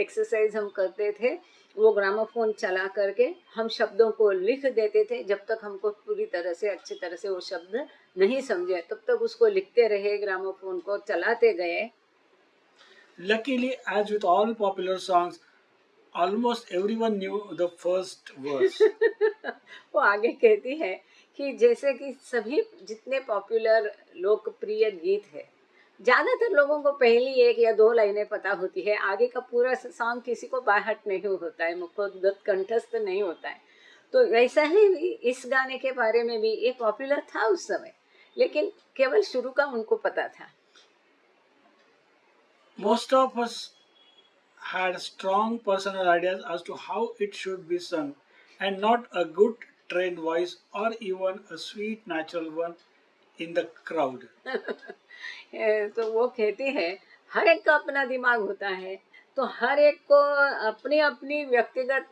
एक्सरसाइज हम करते थे। वो ग्रामोफोन चला करके हम शब्दों को लिख देते थे, जब तक हमको पूरी तरह से अच्छी तरह से वो शब्द नहीं समझे तब तक उसको लिखते रहे, ग्रामोफोन को चलाते गए। luckily, as with all popular songs, almost everyone knew the first verse. वो आगे कहती है कि जैसे कि सभी जितने पॉपुलर लोकप्रिय गीत है, ज्यादातर लोगों को पहली एक या दो लाइनें पता होती है, आगे का पूरा सॉन्ग किसी को बाहट नहीं होता है, मुखोद्गत कंठस्थ नहीं होता है। तो वैसा ही इस गाने के बारे में भी ये पॉपुलर था उस समय, लेकिन केवल शुरू का उनको पता था। Most of us had strong personal ideas as to how it should be sung, and not a good trained voice or even a sweet natural one in the crowd. तो वो कहती है हर एक का अपना दिमाग होता है, तो हर एक को अपनी अपनी व्यक्तिगत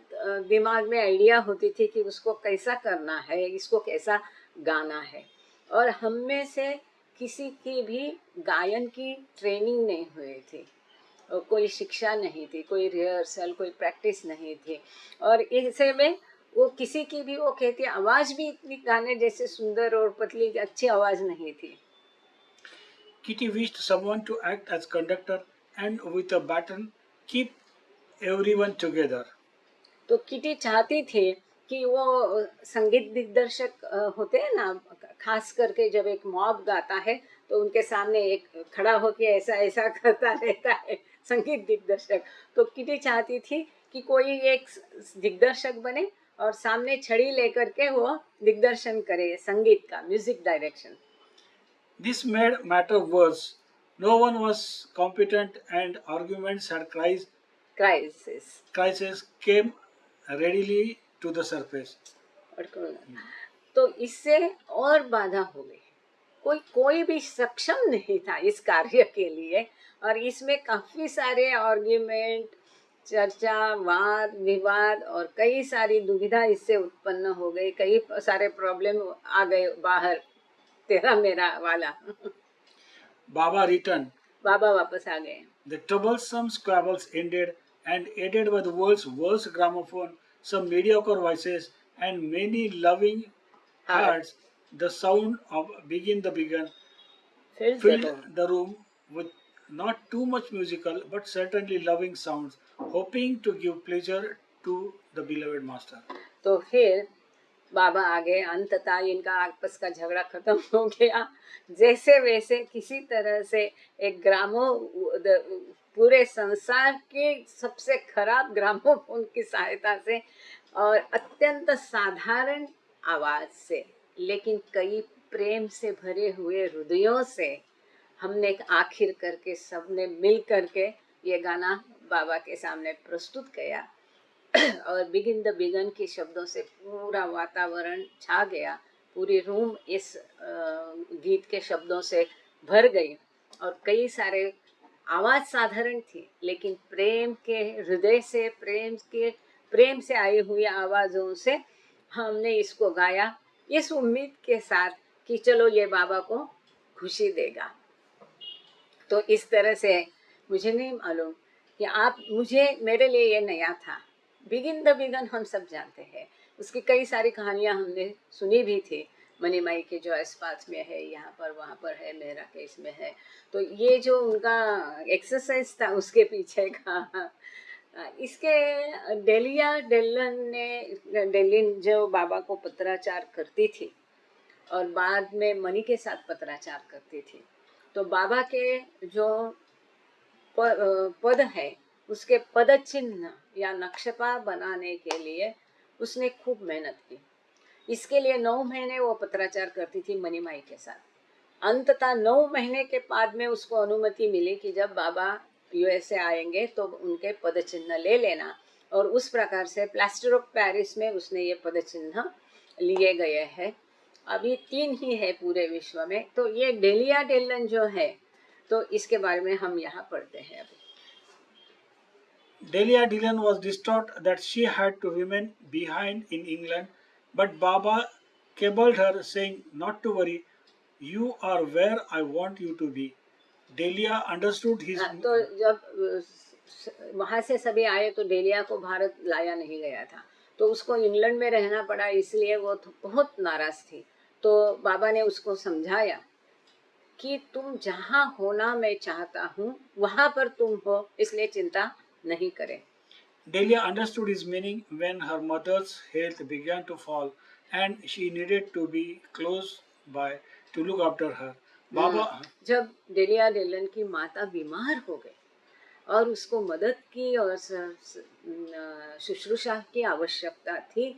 दिमाग में आइडिया होती थी कि उसको कैसा करना है, इसको कैसा गाना है। और हम में से किसी की भी गायन की ट्रेनिंग नहीं हुई थी, और कोई शिक्षा नहीं थी, कोई रिहर्सल, कोई प्रैक्टिस नहीं थी। और ऐसे में वो किसी की भी, वो कहती आवाज भी इतनी गाने जैसे सुंदर और पतली अच्छी आवाज नहीं थी। Kitty wished someone to act as conductor and with a baton keep everyone together. तो किटी चाहती थी कि वो संगीत दिग्दर्शक होते हैं ना, खास करके जब एक मॉब गाता है तो उनके सामने एक खड़ा होके ऐसा ऐसा करता रहता है संगीत दिग्दर्शक। तो किटी चाहती थी कि कोई एक दिग्दर्शक बने और सामने छड़ी लेकर के वो दिग्दर्शन करे संगीत का, music direction. This made matter worse. No one was competent and arguments had crisis. crises came readily to the surface. तो इससे और बाधा हो गई, कोई भी सक्षम नहीं था इस कार्य के लिए, और इसमें काफी सारे आर्ग्यूमेंट, चर्चा, वाद विवाद और कई सारी दुविधा इससे उत्पन्न हो गई, कई सारे प्रॉब्लम आ गए बाहर, तेरा मेरा वाला। Baba returned. बाबा वापस आ गए। The troublesome squabbles ended, and aided by the world's worst gramophone, some mediocre voices, and many loving hearts, the sound of Begin the Begun फिर filled the room with not too much musical but certainly loving sounds, hoping to give pleasure to the beloved master. तो फिर बाबा आ गए, अंततः इनका आपस का झगड़ा खत्म हो गया। जैसे वैसे किसी तरह से एक पूरे संसार के सबसे खराब ग्रामोफोन की सहायता से और अत्यंत साधारण आवाज से, लेकिन कई प्रेम से भरे हुए हृदयों से हमने आखिर करके सबने मिल करके ये गाना बाबा के सामने प्रस्तुत किया। और बिगिन द बिगन के शब्दों से पूरा वातावरण छा गया, पूरी रूम इस गीत के शब्दों से भर गई। और कई सारे आवाज साधारण थी, लेकिन प्रेम के हृदय से, प्रेम से आई हुई आवाजों से हमने इसको गाया, इस उम्मीद के साथ कि चलो ये बाबा को खुशी देगा। तो इस तरह से मुझे नहीं मालूम कि मेरे लिए ये नया था। बिगिन द बिगन हम सब जानते हैं, उसकी कई सारी कहानियां हमने सुनी भी थी, मनीमाई के जो आसपास में है, यहाँ पर वहाँ पर है, मेरा केस में है। तो ये जो उनका एक्सरसाइज था उसके पीछे का इसके डेलिया डेलिन जो बाबा को पत्राचार करती थी और बाद में मणि के साथ पत्राचार करती थी, तो बाबा के जो पद है उसके पद चिन्ह या नक्शपा बनाने के लिए उसने खूब मेहनत की। इसके लिए 9 महीने वो पत्राचार करती थी मणिमाई के साथ। अंततः 9 महीने के बाद में उसको अनुमति मिली कि जब बाबा यूएसए आएंगे तो उनके पद चिन्ह ले लेना, और उस प्रकार से प्लास्टर ऑफ पेरिस में उसने ये पद चिन्ह लिए गए हैं। अभी 3 ही है पूरे विश्व में। तो ये डेलिया डेलन जो है, तो इसके बारे में हम यहाँ पढ़ते हैं अभी। Delia Dillon was distraught that she had to remain behind in England, but Baba cabled her saying not to worry, you are where I want you to be. Delia understood his हाँ, तो जब वहाँ से सभी आए तो dahlia को भारत लाया नहीं गया था, तो उसको इंग्लैंड में रहना पड़ा, इसलिए वो बहुत नाराज थी। तो बाबा ने उसको समझाया कि तुम जहाँ होना मैं चाहता हूँ वहाँ पर तुम हो, इसलिए चिंता नहीं करें। Delia understood his meaning when her mother's health began to fall and she needed to be close by to look after her. Baba जब डेलिया डेलन की माता बीमार हो गई और उसको मदद की और शुश्रूषा की आवश्यकता थी,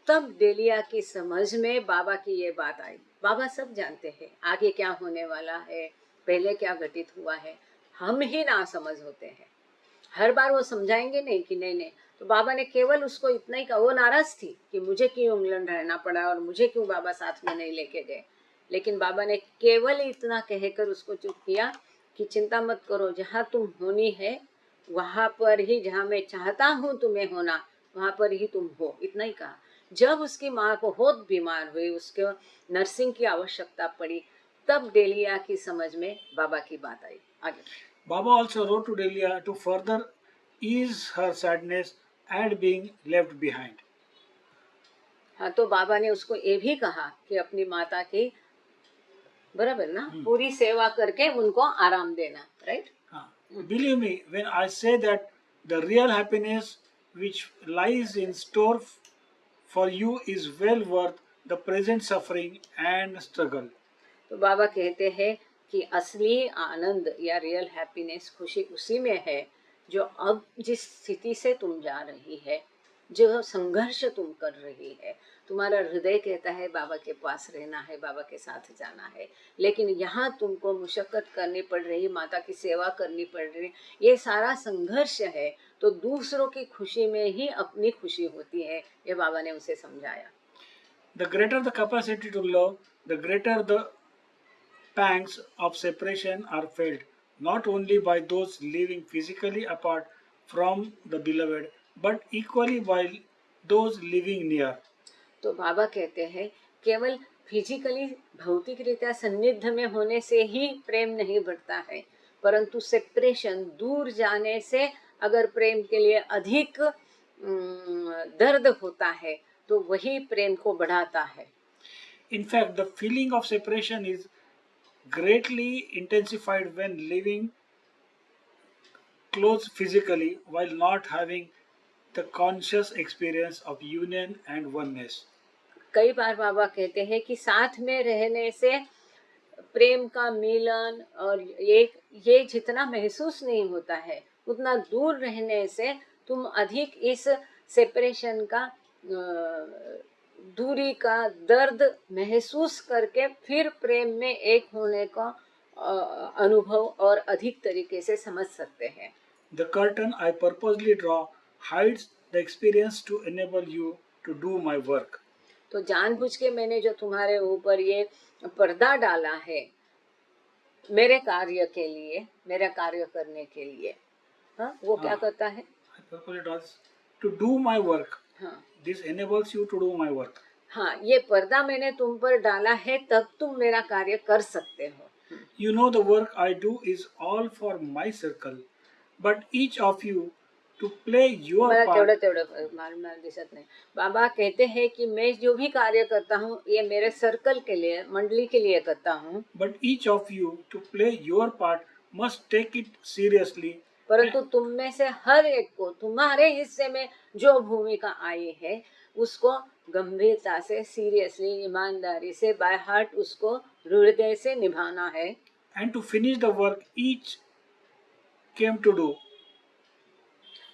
तब डेलिया की समझ में बाबा की ये बात आई। बाबा सब जानते हैं आगे क्या होने वाला है, पहले क्या घटित हुआ है, हम ही ना समझ होते हैं। हर बार वो समझाएंगे नहीं कि नहीं नहीं। तो बाबा ने केवल उसको इतना ही कहा। वो नाराज थी कि मुझे क्यों इंग्लैंड रहना पड़ा और मुझे क्यों बाबा साथ में नहीं लेके गए, लेकिन बाबा ने केवल इतना कहकर उसको चुप किया कि चिंता मत करो, जहाँ तुम होनी है वहाँ पर ही, जहाँ मैं चाहता हूँ तुम्हें होना वहाँ पर ही तुम हो, इतना ही कहा। जब उसकी माँ बहुत बीमार हुई, उसको नर्सिंग की आवश्यकता पड़ी, तब डेलिया की समझ में बाबा की बात आई। आगे Baba also wrote to Delia to further ease her sadness at being left behind. हाँ, तो बाबा ने उसको ये भी कहा कि अपनी माता की बराबर ना पूरी सेवा करके उनको आराम देना, right? Believe me when I say that the real happiness which lies in store for you is well worth the present suffering and struggle. तो बाबा कहते हैं कि असली आनंद या रियल हैप्पीनेस, खुशी उसी में है जो अब जिस स्थिति से तुम जा रही है, जो संघर्ष तुम कर रही है। तुम्हारा हृदय कहता है बाबा के पास रहना है, बाबा के साथ जाना है, लेकिन यहाँ तुमको मुशक्कत करनी पड़ रही, माता की सेवा करनी पड़ रही, ये सारा संघर्ष है। तो दूसरों की खुशी में ही अपनी खुशी होती है, ये बाबा ने उसे समझाया। The greater the capacity to love, the greater the pangs of separation are felt, not only by those living physically apart from the beloved, but equally by those living near. तो बाबा कहते हैं केवल फिजिकली भौतिक रीत्या सन्निध में होने से ही प्रेम नहीं बढ़ता है, परंतु सेपरेशन, दूर जाने से अगर प्रेम के लिए अधिक दर्द होता है तो वही प्रेम को बढ़ाता है। In fact, the feeling of separation is greatly intensified when living close physically while not having the conscious experience of union and oneness. कई बार बाबा कहते हैं कि साथ में रहने से प्रेम का मिलन और ये जितना महसूस नहीं होता है, उतना दूर रहने से तुम अधिक इस सेपरेशन का, दूरी का दर्द महसूस करके फिर प्रेम में एक होने का अनुभव और अधिक तरीके से समझ सकते हैं। The curtain I purposely draw hides the experience to enable you to do my work. तो जानबूझ के मैंने जो तुम्हारे ऊपर ये पर्दा डाला है मेरे कार्य के लिए, मेरा कार्य करने के लिए। हाँ, वो क्या करता है? I purposely draw this to do my work. हाँ, This enables you to do my work. हाँ, ये पर्दा मैंने तुम पर डाला है तब तुम मेरा कार्य कर सकते हो। You know the work I do is all for my circle, but each of you to play your मला part. तेवढं मला दिसत नाही। बाबा कहते हैं कि मैं जो भी कार्य करता हूँ ये मेरे सर्कल के लिए, मंडली के लिए करता हूँ, But each of you to play your part must take it seriously परंतु तुम में से हर एक को तुम्हारे हिस्से में जो भूमिका आई है उसको गंभीरता से, सीरियसली, ईमानदारी से, बाय हार्ट उसको हृदय से निभाना है। and to finish the work each came to do.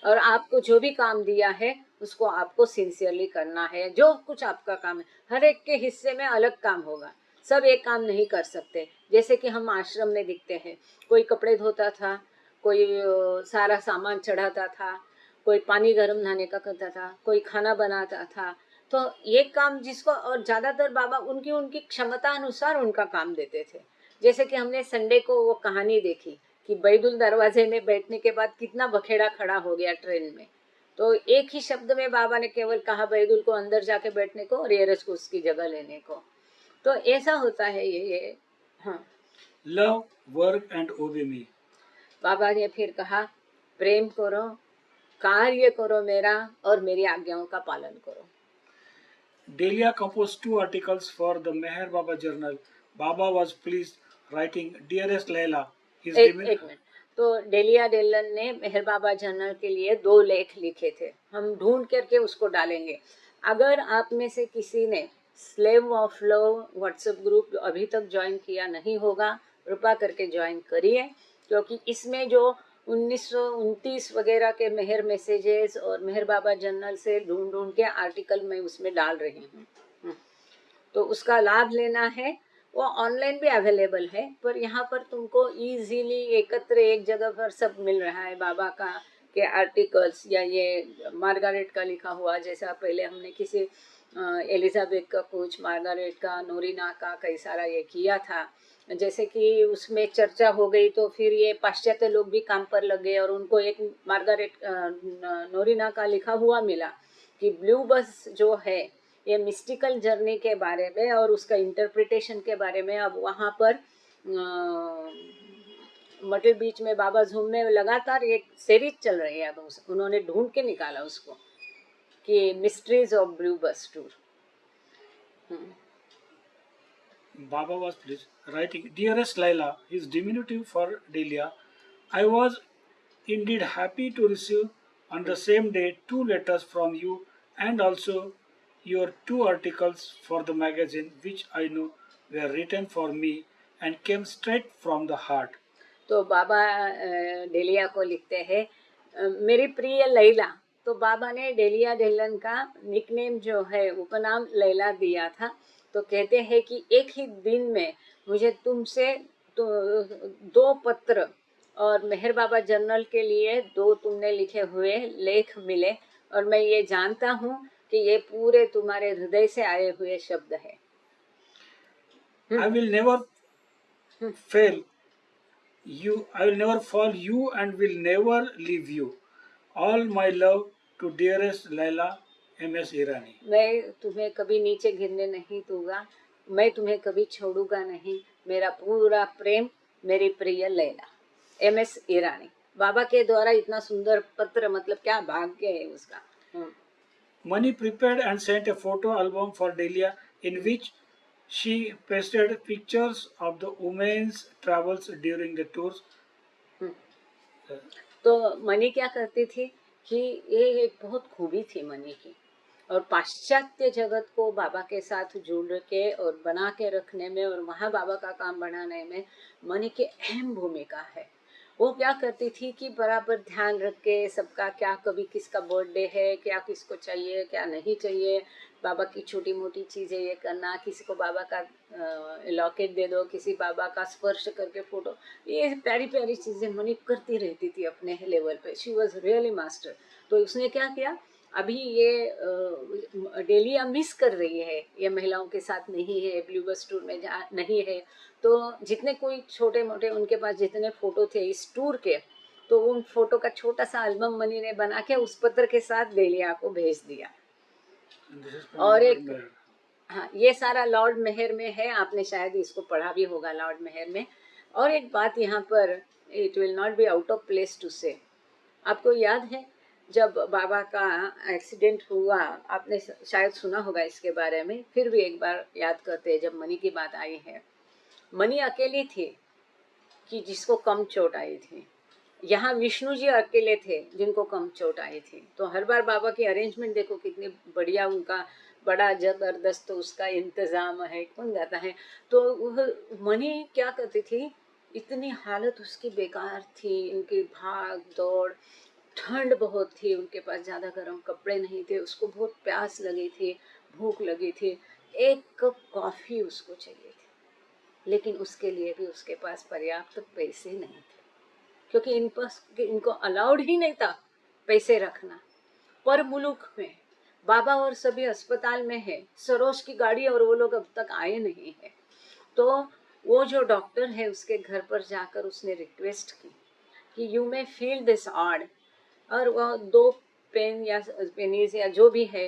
और आपको जो भी काम दिया है उसको आपको सिंसियरली करना है। जो कुछ आपका काम है, हर एक के हिस्से में अलग काम होगा, सब एक काम नहीं कर सकते। जैसे कि हम आश्रम में दिखते हैं, कोई कपड़े धोता था, कोई सारा सामान चढ़ाता था, कोई पानी गर्म नहाने का करता था, कोई खाना बनाता था। तो ये काम जिसको, और ज़्यादातर बाबा उनकी उनकी क्षमता अनुसार उनका काम देते थे। जैसे कि हमने संडे को वो कहानी देखी कि बैदुल दरवाजे में बैठने के बाद कितना बखेड़ा खड़ा हो गया ट्रेन में। तो एक ही शब्द में बाबा ने केवल कहा बैदुल को अंदर जाके बैठने को और एरस को उसकी जगह लेने को। तो ऐसा होता है ये। हाँ, Love, work and obey me. बाबा ने फिर कहा प्रेम करो, कार्य करो मेरा, और मेरी आज्ञाओं का पालन करो। Delia composed 2 articles for the Meher Baba journal. Baba was pleased, writing, Dearest Laila, his एक मिनट, तो डेलिया डेलन ने मेहर बाबा जर्नल के लिए 2 लेख लिखे थे। हम ढूंढ करके उसको डालेंगे। अगर आप में से किसी ने slave of love WhatsApp group अभी तक ज्वाइन किया नहीं होगा, कृपा करके ज्वाइन करिए, क्योंकि इसमें जो 1929 वगैरह के मेहर मैसेजेस और मेहर बाबा जर्नल से ढूंढ ढूंढ के आर्टिकल मैं उसमें डाल रही हूँ। तो उसका लाभ लेना है। वो ऑनलाइन भी अवेलेबल है, पर यहाँ पर तुमको इजीली एकत्र एक जगह पर सब मिल रहा है। बाबा का के आर्टिकल्स, या ये मार्गारेट का लिखा हुआ, जैसा पहले हमने किसी एलिजाबेथ का कुछ, मार्गारेट का, नोरिना का कई सारा ये किया था। जैसे कि उसमें चर्चा हो गई तो फिर ये पाश्चात्य लोग भी काम पर लग गए और उनको एक मार्गारेट नोरिना का लिखा हुआ मिला कि ब्लू बस जो है ये मिस्टिकल जर्नी के बारे में और उसका इंटरप्रिटेशन के बारे में। अब वहाँ पर मटल बीच में बाबा झूम में लगातार एक सीरीज चल रही है। अब उन्होंने ढूंढ के निकाला उसको कि मिस्ट्रीज ऑफ ब्लू बस tour. Baba was pleased, writing, Dearest Laila, his diminutive for Delia. I was indeed happy to receive on the same day 2 letters from you and also your 2 articles for the magazine, which I know were written for me and came straight from the heart. तो बाबा dahlia को लिखते हैं, मेरी प्रिय लैला। तो बाबा ने dahlia Dillon का nickname जो है, उपनाम लैला दिया था। तो कहते हैं कि एक ही दिन में मुझे तुमसे तो 2 पत्र और मेहर बाबा जर्नल के लिए 2 तुमने लिखे हुए लेख मिले, और मैं ये जानता हूँ कि ये पूरे तुम्हारे हृदय से आए हुए शब्द है। I will never fail you, I will never fall you and will never leave you. All my love to dearest Laila MS Irani. मैं तुम्हें कभी नीचे गिरने नहीं दूंगा, मैं तुम्हें कभी छोड़ूंगा नहीं, मेरा पूरा प्रेम मेरी प्रिय लैला। MS ईरानी। बाबा के द्वारा इतना सुंदर पत्र, मतलब क्या भाग्य है उसका। Mani prepared and sent a photo album for Delia in which she pasted pictures of the women's travels during the tours. तो मनी क्या करती थी कि ये एक बहुत खूबी थी मनी की, और पाश्चात्य जगत को बाबा के साथ जोड़ के और बना के रखने में और वहाँ बाबा का काम बनाने में मनी की अहम भूमिका है। वो क्या करती थी कि बराबर ध्यान रख के सबका, क्या कभी किसका बर्थडे है, क्या किसको चाहिए क्या नहीं चाहिए, बाबा की छोटी मोटी चीज़ें ये करना, किसी को बाबा का लॉकेट दे दो, किसी बाबा का स्पर्श करके फोटो, ये प्यारी प्यारी चीज़ें मनी करती रहती थी अपने लेवल पे। She was really master. तो उसने क्या किया, अभी ये डेलिया मिस कर रही है, ये महिलाओं के साथ नहीं है, ब्लू बस टूर में नहीं है। तो जितने कोई छोटे मोटे उनके पास जितने फोटो थे इस टूर के, तो उन फोटो का छोटा सा एल्बम मनी ने बना के उस पत्र के साथ डेलिया को भेज दिया। और एक, हाँ, ये सारा लॉर्ड मेहर में है, आपने शायद इसको पढ़ा भी होगा लॉर्ड मेहर में। और एक बात यहाँ पर, it will not be out of place to say, आपको याद है जब बाबा का एक्सीडेंट हुआ, आपने शायद सुना होगा इसके बारे में, फिर भी एक बार याद करते हैं। जब मनी की बात आई है, मनी अकेली थी कि जिसको कम चोट आई थी, यहाँ विष्णु जी अकेले थे जिनको कम चोट आई थी, तो हर बार बाबा की अरेंजमेंट देखो कितनी बढ़िया, उनका बड़ा जबरदस्त तो उसका इंतजाम है, कौन गाता है। तो वह मनी क्या करती थी, इतनी हालत उसकी बेकार थी, उनकी भाग दौड़, ठंड बहुत थी, उनके पास ज़्यादा गर्म कपड़े नहीं थे, उसको बहुत प्यास लगी थी, भूख लगी थी, एक कप कॉफ़ी उसको चाहिए थी, लेकिन उसके लिए भी उसके पास पर्याप्त पैसे नहीं थे, क्योंकि इनको अलाउड ही नहीं था पैसे रखना। पर मुल्क में बाबा और सभी अस्पताल में है, सरोज की गाड़ी और वो लोग अब तक आए नहीं है। तो वो जो डॉक्टर है उसके घर पर जाकर उसने रिक्वेस्ट की कि you may feel this odd, और वह 2 पेन या पेनीज या जो भी है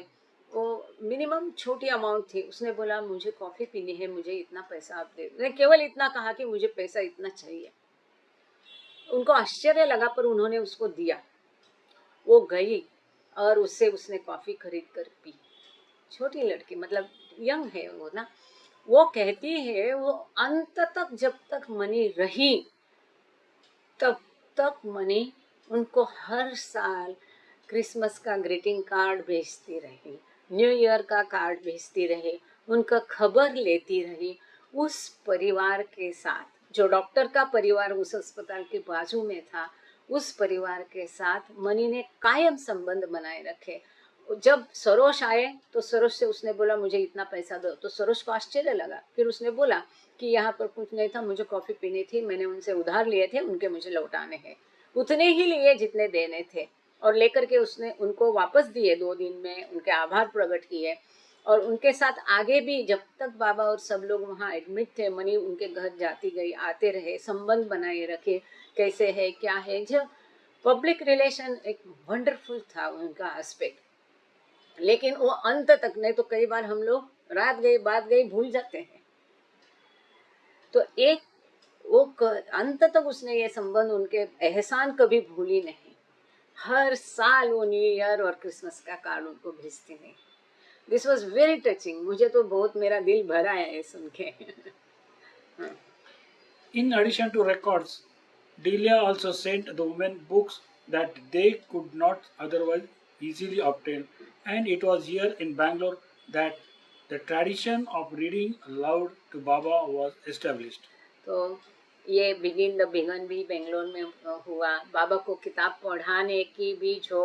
वो मिनिमम छोटी अमाउंट थी। उसने बोला मुझे कॉफ़ी पीनी है, मुझे इतना पैसा आप दे। उसने केवल इतना कहा कि मुझे पैसा इतना चाहिए। उनको आश्चर्य लगा पर उन्होंने उसको दिया। वो गई और उससे उसने कॉफ़ी खरीद कर पी। छोटी लड़की, मतलब यंग है वो ना। वो कहती है वो अंत तक जब तक मनी रही तब तक मनी उनको हर साल क्रिसमस का ग्रीटिंग कार्ड भेजती रही, न्यू ईयर का कार्ड भेजती रही, उनका खबर लेती रही। उस परिवार के साथ जो डॉक्टर का परिवार उस अस्पताल के बाजू में था, उस परिवार के साथ मनी ने कायम संबंध बनाए रखे। जब सरोज आए तो सरोज से उसने बोला मुझे इतना पैसा दो, तो सरोज को आश्चर्य लगा। फिर उसने बोला कि यहाँ पर कुछ नहीं था, मुझे कॉफ़ी पीनी थी, मैंने उनसे उधार लिए थे, उनके मुझे लौटाने हैं। उतने ही लिए जितने देने थे, और लेकर के उसने उनको वापस दिए 2 दिन में, उनके आभार प्रकट किए। और उनके साथ आगे भी जब तक बाबा और सब लोग वहाँ एडमिट थे, मनी उनके घर जाती गई, आते रहे, संबंध बनाए रखे, कैसे है क्या है। जो पब्लिक रिलेशन एक वंडरफुल था उनका एस्पेक्ट। लेकिन वो अंत तक, नहीं तो कई बार हम लोग रात गई बात गई भूल जाते हैं। तो एक अंत तक उसने ये संबंध, उनके एहसान कभी भूली नहीं। हर साल वो न्यू ईयर और क्रिसमस का कार्ड उनको भेजती नहीं। This was very touching. मुझे तो बहुत, मेरा दिल भरा है ये सुन के। In addition to records, Delia also sent the women books that they could not otherwise easily obtain, and it was here in Bangalore that the tradition of reading aloud to Baba was established. तो ये begin the begin भी बेंगलोर में हुआ। बाबा को किताब पढ़ाने की भी जो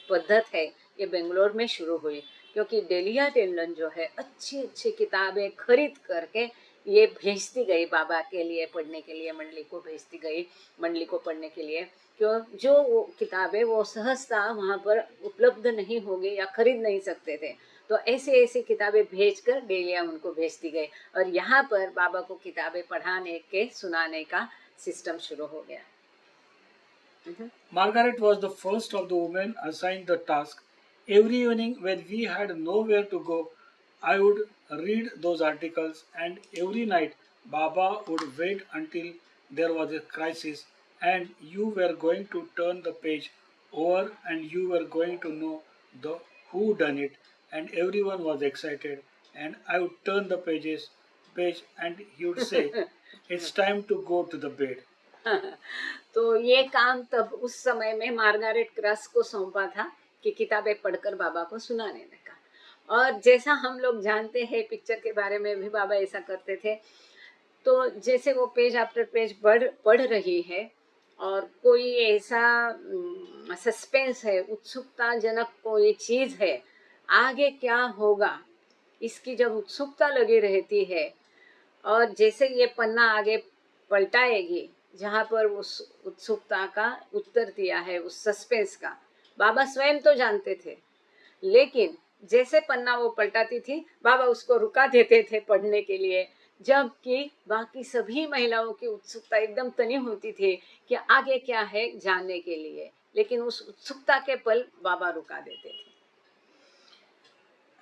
पद्धत है ये बेंगलोर में शुरू हुई, क्योंकि डेलिया टेंडन जो है अच्छी अच्छी किताबें खरीद करके ये भेजती गई बाबा के लिए पढ़ने के लिए, मंडली को भेजती गई, मंडली को पढ़ने के लिए। क्यों, जो वो किताबें वो सहजता वहाँ पर उपलब्ध नहीं होगी या खरीद नहीं सकते थे, तो ऐसी ऐसी किताबें भेजकर डेलिया उनको भेजती गई, और यहाँ पर बाबा को किताबें पढ़ाने के सुनाने का सिस्टम शुरू हो गया। Margaret was the first of the women assigned the task. Every evening, when we had nowhere to go, I would read those articles, and every night, Baba would wait until there was a crisis, and you were going to turn the page over, and you were going to know the who done it, and everyone was excited. And I would turn the page, and he would say, "It's time to go to the bed." तो ये काम तब उस समय में Margaret cross को सौंपा था कि किताबें पढ़कर बाबा को सुनाने का। और जैसा हम लोग जानते हैं, पिक्चर के बारे में भी बाबा ऐसा करते थे। तो जैसे वो पेज आफ्टर पेज पढ़ रही है और कोई ऐसा सस्पेंस है, उत्सुकताजनक कोई चीज़ है, आगे क्या होगा इसकी जब उत्सुकता लगी रहती है, और जैसे ये पन्ना आगे पलटाएगी जहाँ पर उस उत्सुकता का उत्तर दिया है, उस सस्पेंस का, बाबा स्वयं तो जानते थे, लेकिन जैसे पन्ना वो पलटाती थी बाबा उसको रुका देते थे पढ़ने के लिए, जबकि बाकी सभी महिलाओं की उत्सुकता एकदम तनी होती थी कि आगे क्या है जानने के लिए, लेकिन उस उत्सुकता के पल बाबा रुका देते थे।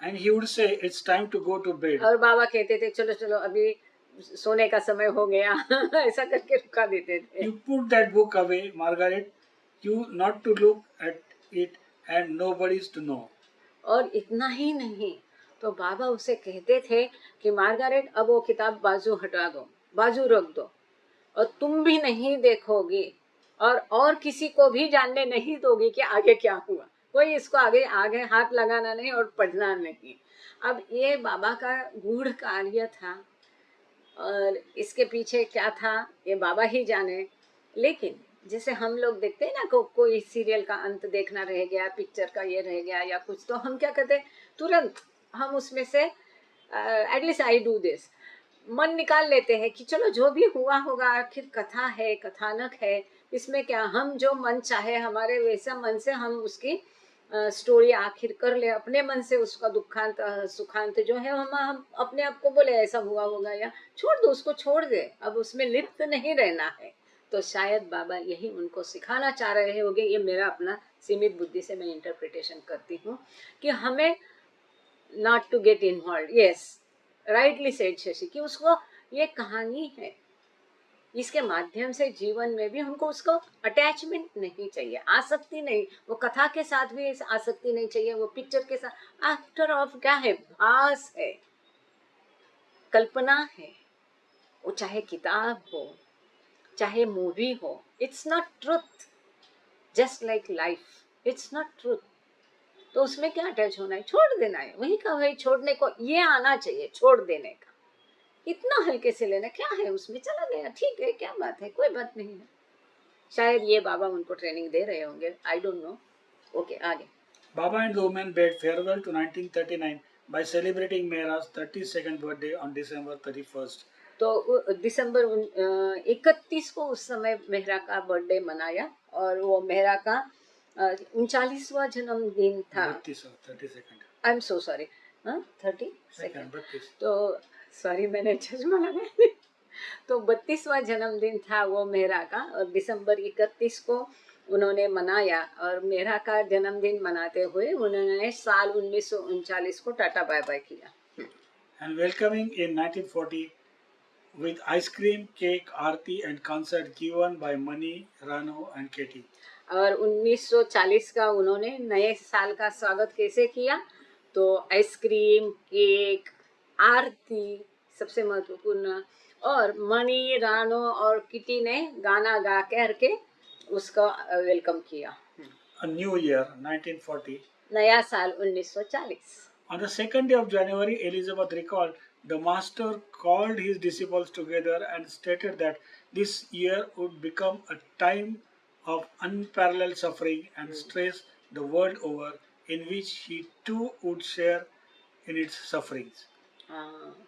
And he would say, "It's time to go to bed." और बाबा कहते थे चलो चलो अभी सोने का समय हो गया। ऐसा करके रुका देते थे। You put that book away, Margaret. You not to look at it, and nobody's to know. और इतना ही नहीं, तो बाबा उसे कहते थे कि मार्गारेट अब वो किताब बाजू हटा दो, बाजू रख दो, और तुम भी नहीं देखोगी, और किसी को भी जानने नहीं दोगे कि आगे क्या हुआ। कोई इसको आगे आगे हाथ लगाना नहीं और पढ़ना नहीं। अब ये बाबा का गूढ़ कार्य था और इसके पीछे क्या था ये बाबा ही जाने। लेकिन जैसे हम लोग देखते हैं ना, कोई सीरियल का अंत देखना रह गया, पिक्चर का ये रह गया या कुछ, तो हम क्या करते हैं, तुरंत हम उसमें से एटलीस्ट आई डू दिस, मन निकाल लेते हैं कि चलो जो भी हुआ होगा, आखिर कथा है, कथानक है, इसमें क्या, हम जो मन चाहे हमारे वैसा मन से हम उसकी स्टोरी आखिर कर ले अपने मन से। उसका दुखांत सुखांत जो है हम अपने आप को बोले ऐसा हुआ होगा या छोड़ दो, उसको छोड़ दे, अब उसमें लिप्त नहीं रहना है। तो शायद बाबा यही उनको सिखाना चाह रहे होंगे। ये मेरा अपना सीमित बुद्धि से मैं इंटरप्रिटेशन करती हूँ कि हमें not to get involve. Yes, rightly said Shashi, कि उसको ये कहानी है, इसके माध्यम से जीवन में भी हमको उसको अटैचमेंट नहीं चाहिए, आसक्ति नहीं। वो कथा के साथ भी आसक्ति नहीं चाहिए, वो पिक्चर के साथ। आफ्टर ऑफ क्या है, भास है, कल्पना है, वो चाहे किताब हो चाहे मूवी हो, it's not truth. Just like life, it's not truth. तो उसमें क्या अटैच होना है, छोड़ देना है। वही का वही छोड़ने को ये आना चाहिए, छोड़ देने का। इतना हल्के से लेना, क्या है उसमें, चला गया, ठीक है, क्या बात है, कोई बात नहीं है। शायद ये बाबा उनको ट्रेनिंग दे रहे होंगे, आई डोंट नो। ओके, आगे। Baba and the women bade farewell to 1939 by celebrating Mehra's 32nd birthday on December 31st. तो दिसंबर 31 को उस समय मेहरा का बर्थडे मनाया और वो मेहरा का 39वां जन्मदिन था। 32nd. I am so sorry, 32nd। 32. तो सॉरी, मैंने चश्मा लगाया। तो 32वां जन्मदिन था वो मेहरा का और दिसंबर 31 को उन्होंने मनाया। और मेहरा का जन्मदिन मनाते हुए उन्होंने साल 1939 को टाटा बाय बाय किया। And welcoming in 1940 with ice cream, cake, aarti and concert given by Mani, Rano and Katie. और 1940 का उन्होंने नए साल का स्वागत कैसे किया, तो आइसक्रीम, केक, आरती सबसे महत्वपूर्ण, और मणि, रानो और किटी ने गाना गा करके उसका वेलकम किया। A new year, 1940. नया साल 1940। On the second day of January, Elizabeth recalled the master called his disciples together and stated that this year would become a time of unparalleled suffering and stress the world over, in which he too would share in its sufferings.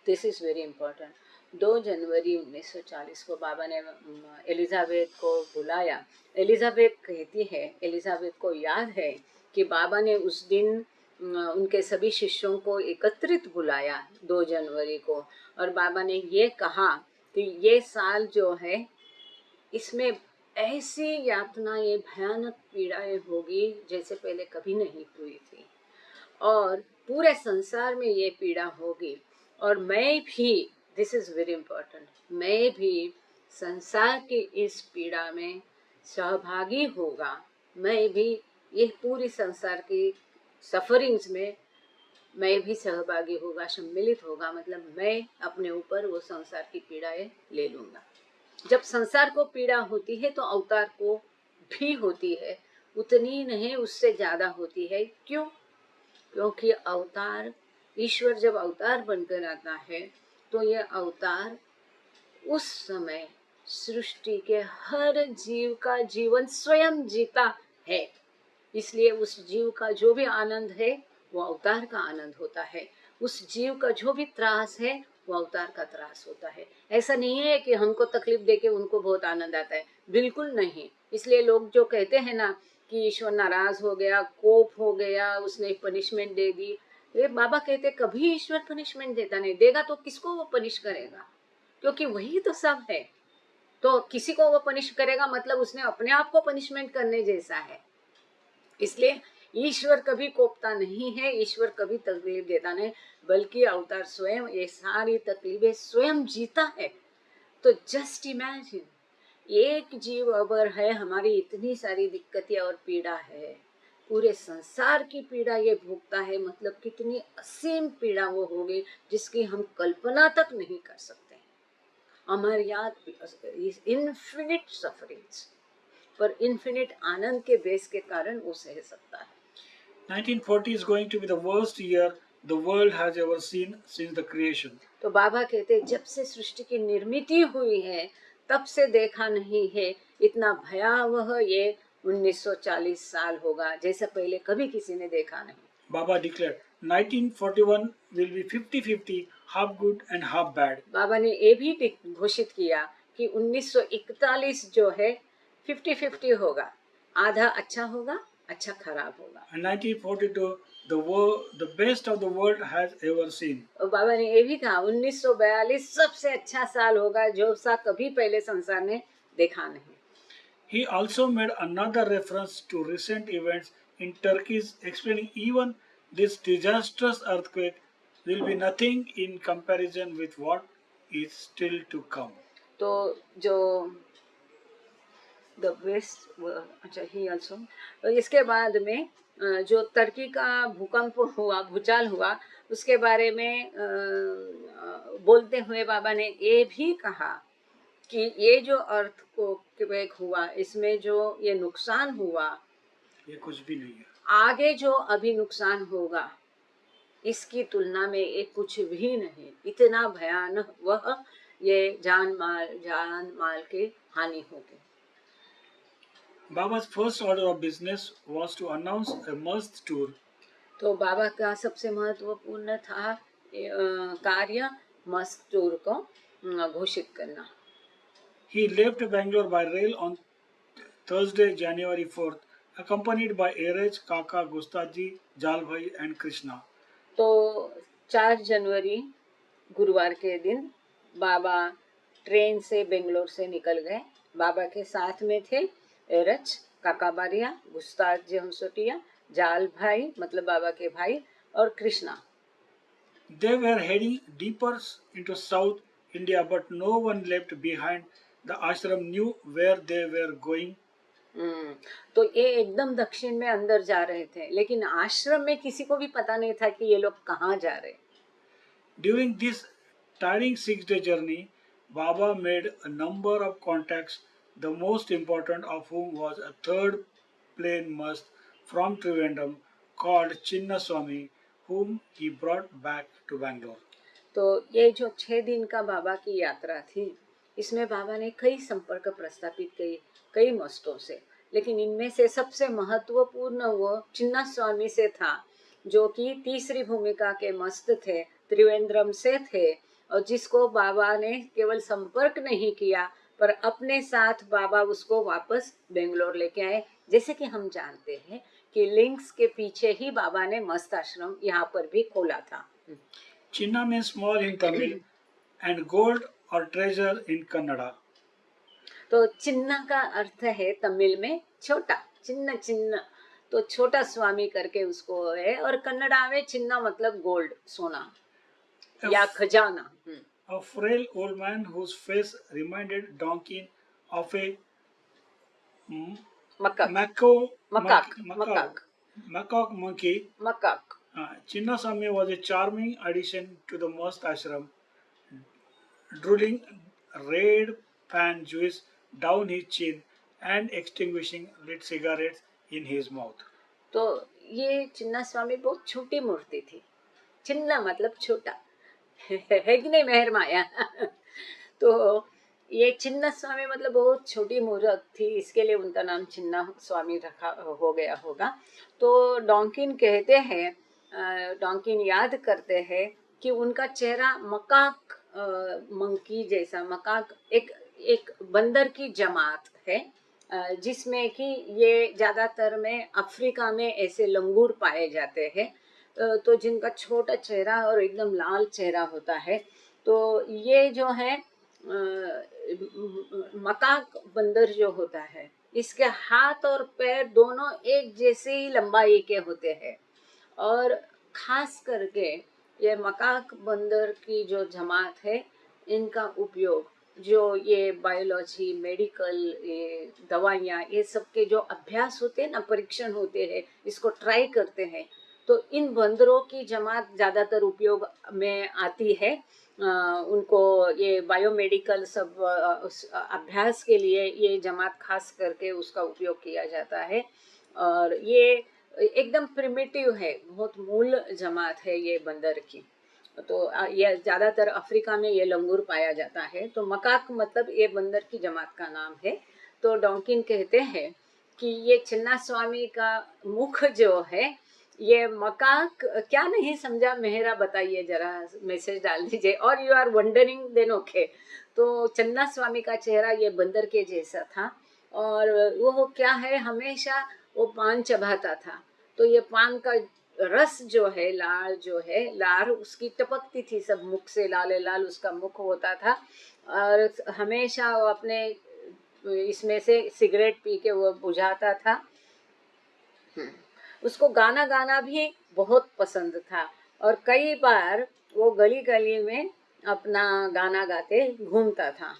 This is very important. 2 जनवरी 1940 को बाबा ने Elizabeth को बुलाया। Elizabeth कहती है, Elizabeth को याद है कि बाबा ने उस दिन उनके सभी शिष्यों को एकत्रित बुलाया 2 जनवरी को, और बाबा ने ये कहा कि ये साल जो है इसमें ऐसी यातनाएं, भयानक पीड़ाएं होगी जैसे पहले कभी नहीं हुई थी, और पूरे संसार में ये पीड़ा होगी। और मैं भी, दिस इज वेरी इम्पोर्टेंट, मैं भी संसार की इस पीड़ा में सहभागी होगा। मैं भी ये पूरी संसार की सफरिंग्स में मैं भी सहभागी होगा, सम्मिलित होगा। मतलब मैं अपने ऊपर वो संसार की पीड़ाएं ले लूँगा। जब संसार को पीड़ा होती है तो अवतार को भी होती है, उतनी नहीं उससे ज़्यादा होती है। क्यों? क्योंकि अवतार, ईश्वर जब अवतार बनकर आता है तो ये अवतार उस समय सृष्टि के हर जीव का जीवन स्वयं जीता है। इसलिए उस जीव का जो भी आनंद है वो अवतार का आनंद होता है, उस जीव का जो भी त्रास है वो अवतार का त्रास होता है। ऐसा नहीं है कि हमको तकलीफ देके उनको बहुत आनंद आता है, बिल्कुल नहीं। इसलिए लोग जो कहते हैं ना कि ईश्वर नाराज हो गया, कोप हो गया, उसने पनिशमेंट दे दी, ये बाबा कहते कभी ईश्वर पनिशमेंट देता नहीं, देगा तो किसको वो पनिश करेगा, क्योंकि वही तो सब है। तो किसी को वो पनिश करेगा मतलब उसने अपने आप को पनिशमेंट करने जैसा है। इसलिए ईश्वर कभी कोपता नहीं है, ईश्वर कभी तकलीफ देता नहीं, बल्कि अवतार स्वयं ये सारी तकलीफें स्वयं जीता है। तो जस्ट इमेजिन, एक जीव अगर है, हमारी इतनी सारी दिक्कतें और पीड़ा है, पूरे संसार की पीड़ा ये भोगता है, मतलब कितनी असीम पीड़ा वो होगी जिसकी हम कल्पना तक नहीं कर सकते। हमारे याद इन्फिनिट सफरिंग्स, पर इन्फिनिट आनंद के बेस के कारण वो सह सकता है। 1940 is going to be the worst year the world has ever seen since the creation. तो बाबा कहते हैं जब से सृष्टि की निर्मित हुई है तब से देखा नहीं है इतना भयावह ये 1940 साल होगा जैसा पहले कभी किसी ने देखा नहीं। Baba declared 1941 will be 50-50, half good and half bad. बाबा ने ये भी घोषित किया कि 1941 जो है 50-50 होगा, आधा अच्छा होगा, अच्छा खराब होगा। And 1942 the best of the world has ever seen. और बाबा ने ये भी कहा 1942 सबसे अच्छा साल होगा जो सा कभी पहले संसार ने देखा नहीं। He also made another reference to recent events in Turkey, explaining even this disastrous earthquake will be nothing in comparison with what is still to come. तो जो द बेस्ट अच्छा ही ऑल्सो, तो इसके बाद में जो तुर्की का भूकंप हुआ, भूचाल हुआ, उसके बारे में बोलते हुए बाबा ने ये भी कहा कि ये जो अर्थ को क्वेक हुआ इसमें जो ये नुकसान हुआ ये कुछ भी नहीं है। आगे जो अभी नुकसान होगा इसकी तुलना में ये कुछ भी नहीं, इतना भयानक वह ये जान माल के हानि होगी। Baba's first order of business was to announce a must tour. तो बाबा का सबसे महत्वपूर्ण था कार्य मस्त टूर को घोषित करना। He left Bangalore by rail on Thursday, January 4th, accompanied by Eraj, Kaka, Gustaji, Jalbhai and Krishna. तो 4 जनवरी गुरुवार के दिन बाबा ट्रेन से बेंगलोर से निकल गए। बाबा के साथ में थे एरच, काका बारिया, गुस्ताज हंसोटिया, जाल भाई मतलब बाबा के भाई और Krishna. They were heading deeper into South India, but no one left behind. The ashram knew where they were going. तो ये एकदम दक्षिण में अंदर जा रहे थे, लेकिन आश्रम में किसी को भी पता नहीं था कि ये लोग कहाँ जा रहे। During this tiring 6-day journey, Baba made a number of contacts, the most important of whom was a third plane must from Trivandrum called Chinna Swami, whom he brought back to Bangalore. तो ये जो 6 दिन का बाबा की यात्रा थी, इसमें बाबा ने कई संपर्क प्रस्तापित कई मस्तों से, लेकिन इनमें से सबसे महत्वपूर्ण वो चिन्ना स्वामी से था, जो कि तीसरी भूमिका के मस्त थे, त्रिवेंद्रम से थे, और जिसको बाबा ने केवल संपर्क नहीं किया पर अपने साथ बाबा उसको वापस बेंगलोर लेके आए। जैसे कि हम जानते हैं कि लिंक्स के पीछे ही बाबा ने मस्त आश्रम यहाँ पर भी खोला था। Chinna means small in Tamil and gold or treasure in Kannada. तो चिन्ना का अर्थ है तमिल में छोटा, चिन्ना चिन्ना, तो छोटा स्वामी करके उसको है, और कन्नड़ा में चिन्ना मतलब गोल्ड, सोना या खजाना। A frail old man whose face reminded Donkin of a macaque macaque monkey. Macaque. Chinna Swami was a charming addition to the Mast ashram, drooling red pan juice down his chin and extinguishing lit cigarettes in his mouth. तो ये चिन्ना स्वामी बहुत छोटी मूर्ति थी, चिन्ना मतलब छोटा है कि नहीं मेहर माया। तो ये चिन्ना स्वामी मतलब बहुत छोटी मूर्ति थी, इसके लिए उनका नाम चिन्ना स्वामी रखा हो गया होगा। तो डॉन्किन कहते हैं, डॉन्किन याद करते हैं कि उनका चेहरा मकाक मंकी जैसा, मकाक एक बंदर की जमात है, जिसमें कि ये ज़्यादातर में अफ्रीका में ऐसे लंगूर पाए जाते हैं, तो जिनका छोटा चेहरा और एकदम लाल चेहरा होता है। तो ये जो है मकाक बंदर जो होता है, इसके हाथ और पैर दोनों एक जैसे ही लंबाई के होते हैं, और खास करके ये मकाक बंदर की जो जमात है, इनका उपयोग जो ये बायोलॉजी, मेडिकल, ये दवाइयाँ, ये सब के जो अभ्यास होते हैं ना, परीक्षण होते हैं, इसको ट्राई करते हैं, तो इन बंदरों की जमात ज़्यादातर उपयोग में आती है। उनको ये बायोमेडिकल सब उस अभ्यास के लिए ये जमात खास करके उसका उपयोग किया जाता है। और ये एकदम प्रिमिटिव है, बहुत मूल जमात है ये बंदर की। तो ये ज़्यादातर अफ्रीका में ये लंगूर पाया जाता है। तो मकाक मतलब ये बंदर की जमात का नाम है। तो डॉकिन कहते हैं कि ये चिन्ना स्वामी का मुख जो है, ये मकाक क्या नहीं समझा मेहरा बताइए जरा, मैसेज डाल दीजिए। और you are wondering then okay. तो चन्ना स्वामी का चेहरा ये बंदर के जैसा था, और वो क्या है, हमेशा वो पान चबाता था। तो ये पान का रस जो है, लाल जो है, लार उसकी टपकती थी सब मुख से, लाल लाल उसका मुख होता था। और हमेशा वो अपने इसमें से सिगरेट पी के वो बुझाता था। उसको गाना गाना भी बहुत पसंद था, और कई बार वो गली गली में अपना गाना गाते घूमता था।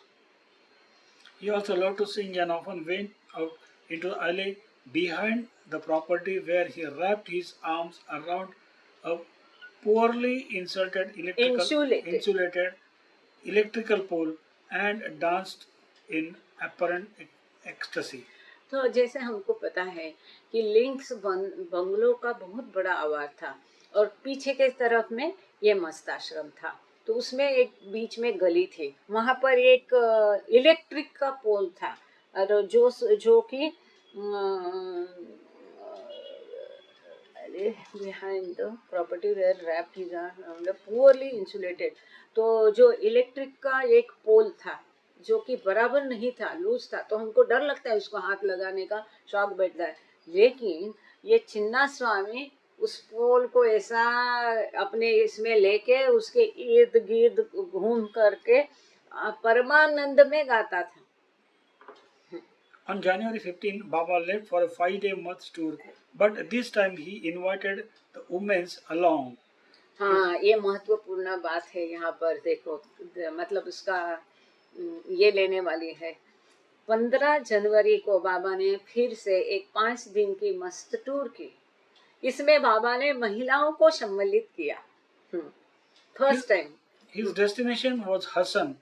He also loved to sing and often went out into the alley behind the property where he wrapped his arms around a poorly insulated. insulated electrical pole and danced in apparent ecstasy. तो जैसे हमको पता है कि links bungalow का बहुत बड़ा आवार था, और पीछे के तरफ में ये मस्त आश्रम था। तो उसमें एक बीच में गली थी, वहां पर एक इलेक्ट्रिक का पोल था, और जो कि behind the property where wrapped his arms poorly insulated। तो जो इलेक्ट्रिक का एक पोल था जो कि बराबर नहीं था, लूज था, तो हमको डर लगता है उसको हाथ लगाने का, शौक बैठता है। लेकिन ये चिन्ना स्वामी उस पोल को ऐसा अपने इसमें लेके उसके इर्द गिर्द घूम करके परमानंद में गाता था। On January 15, Baba left for a 5-day month tour, but this time he invited the women along. हाँ, ये महत्वपूर्ण बात है यहाँ पर, देखो मतलब उसका ये लेने वाली है। 15 जनवरी को बाबा ने फिर से एक 5 दिन की मस्त टूर की। इसमें बाबा ने महिलाओं को सम्मिलित किया, first time. His destination was Hassan.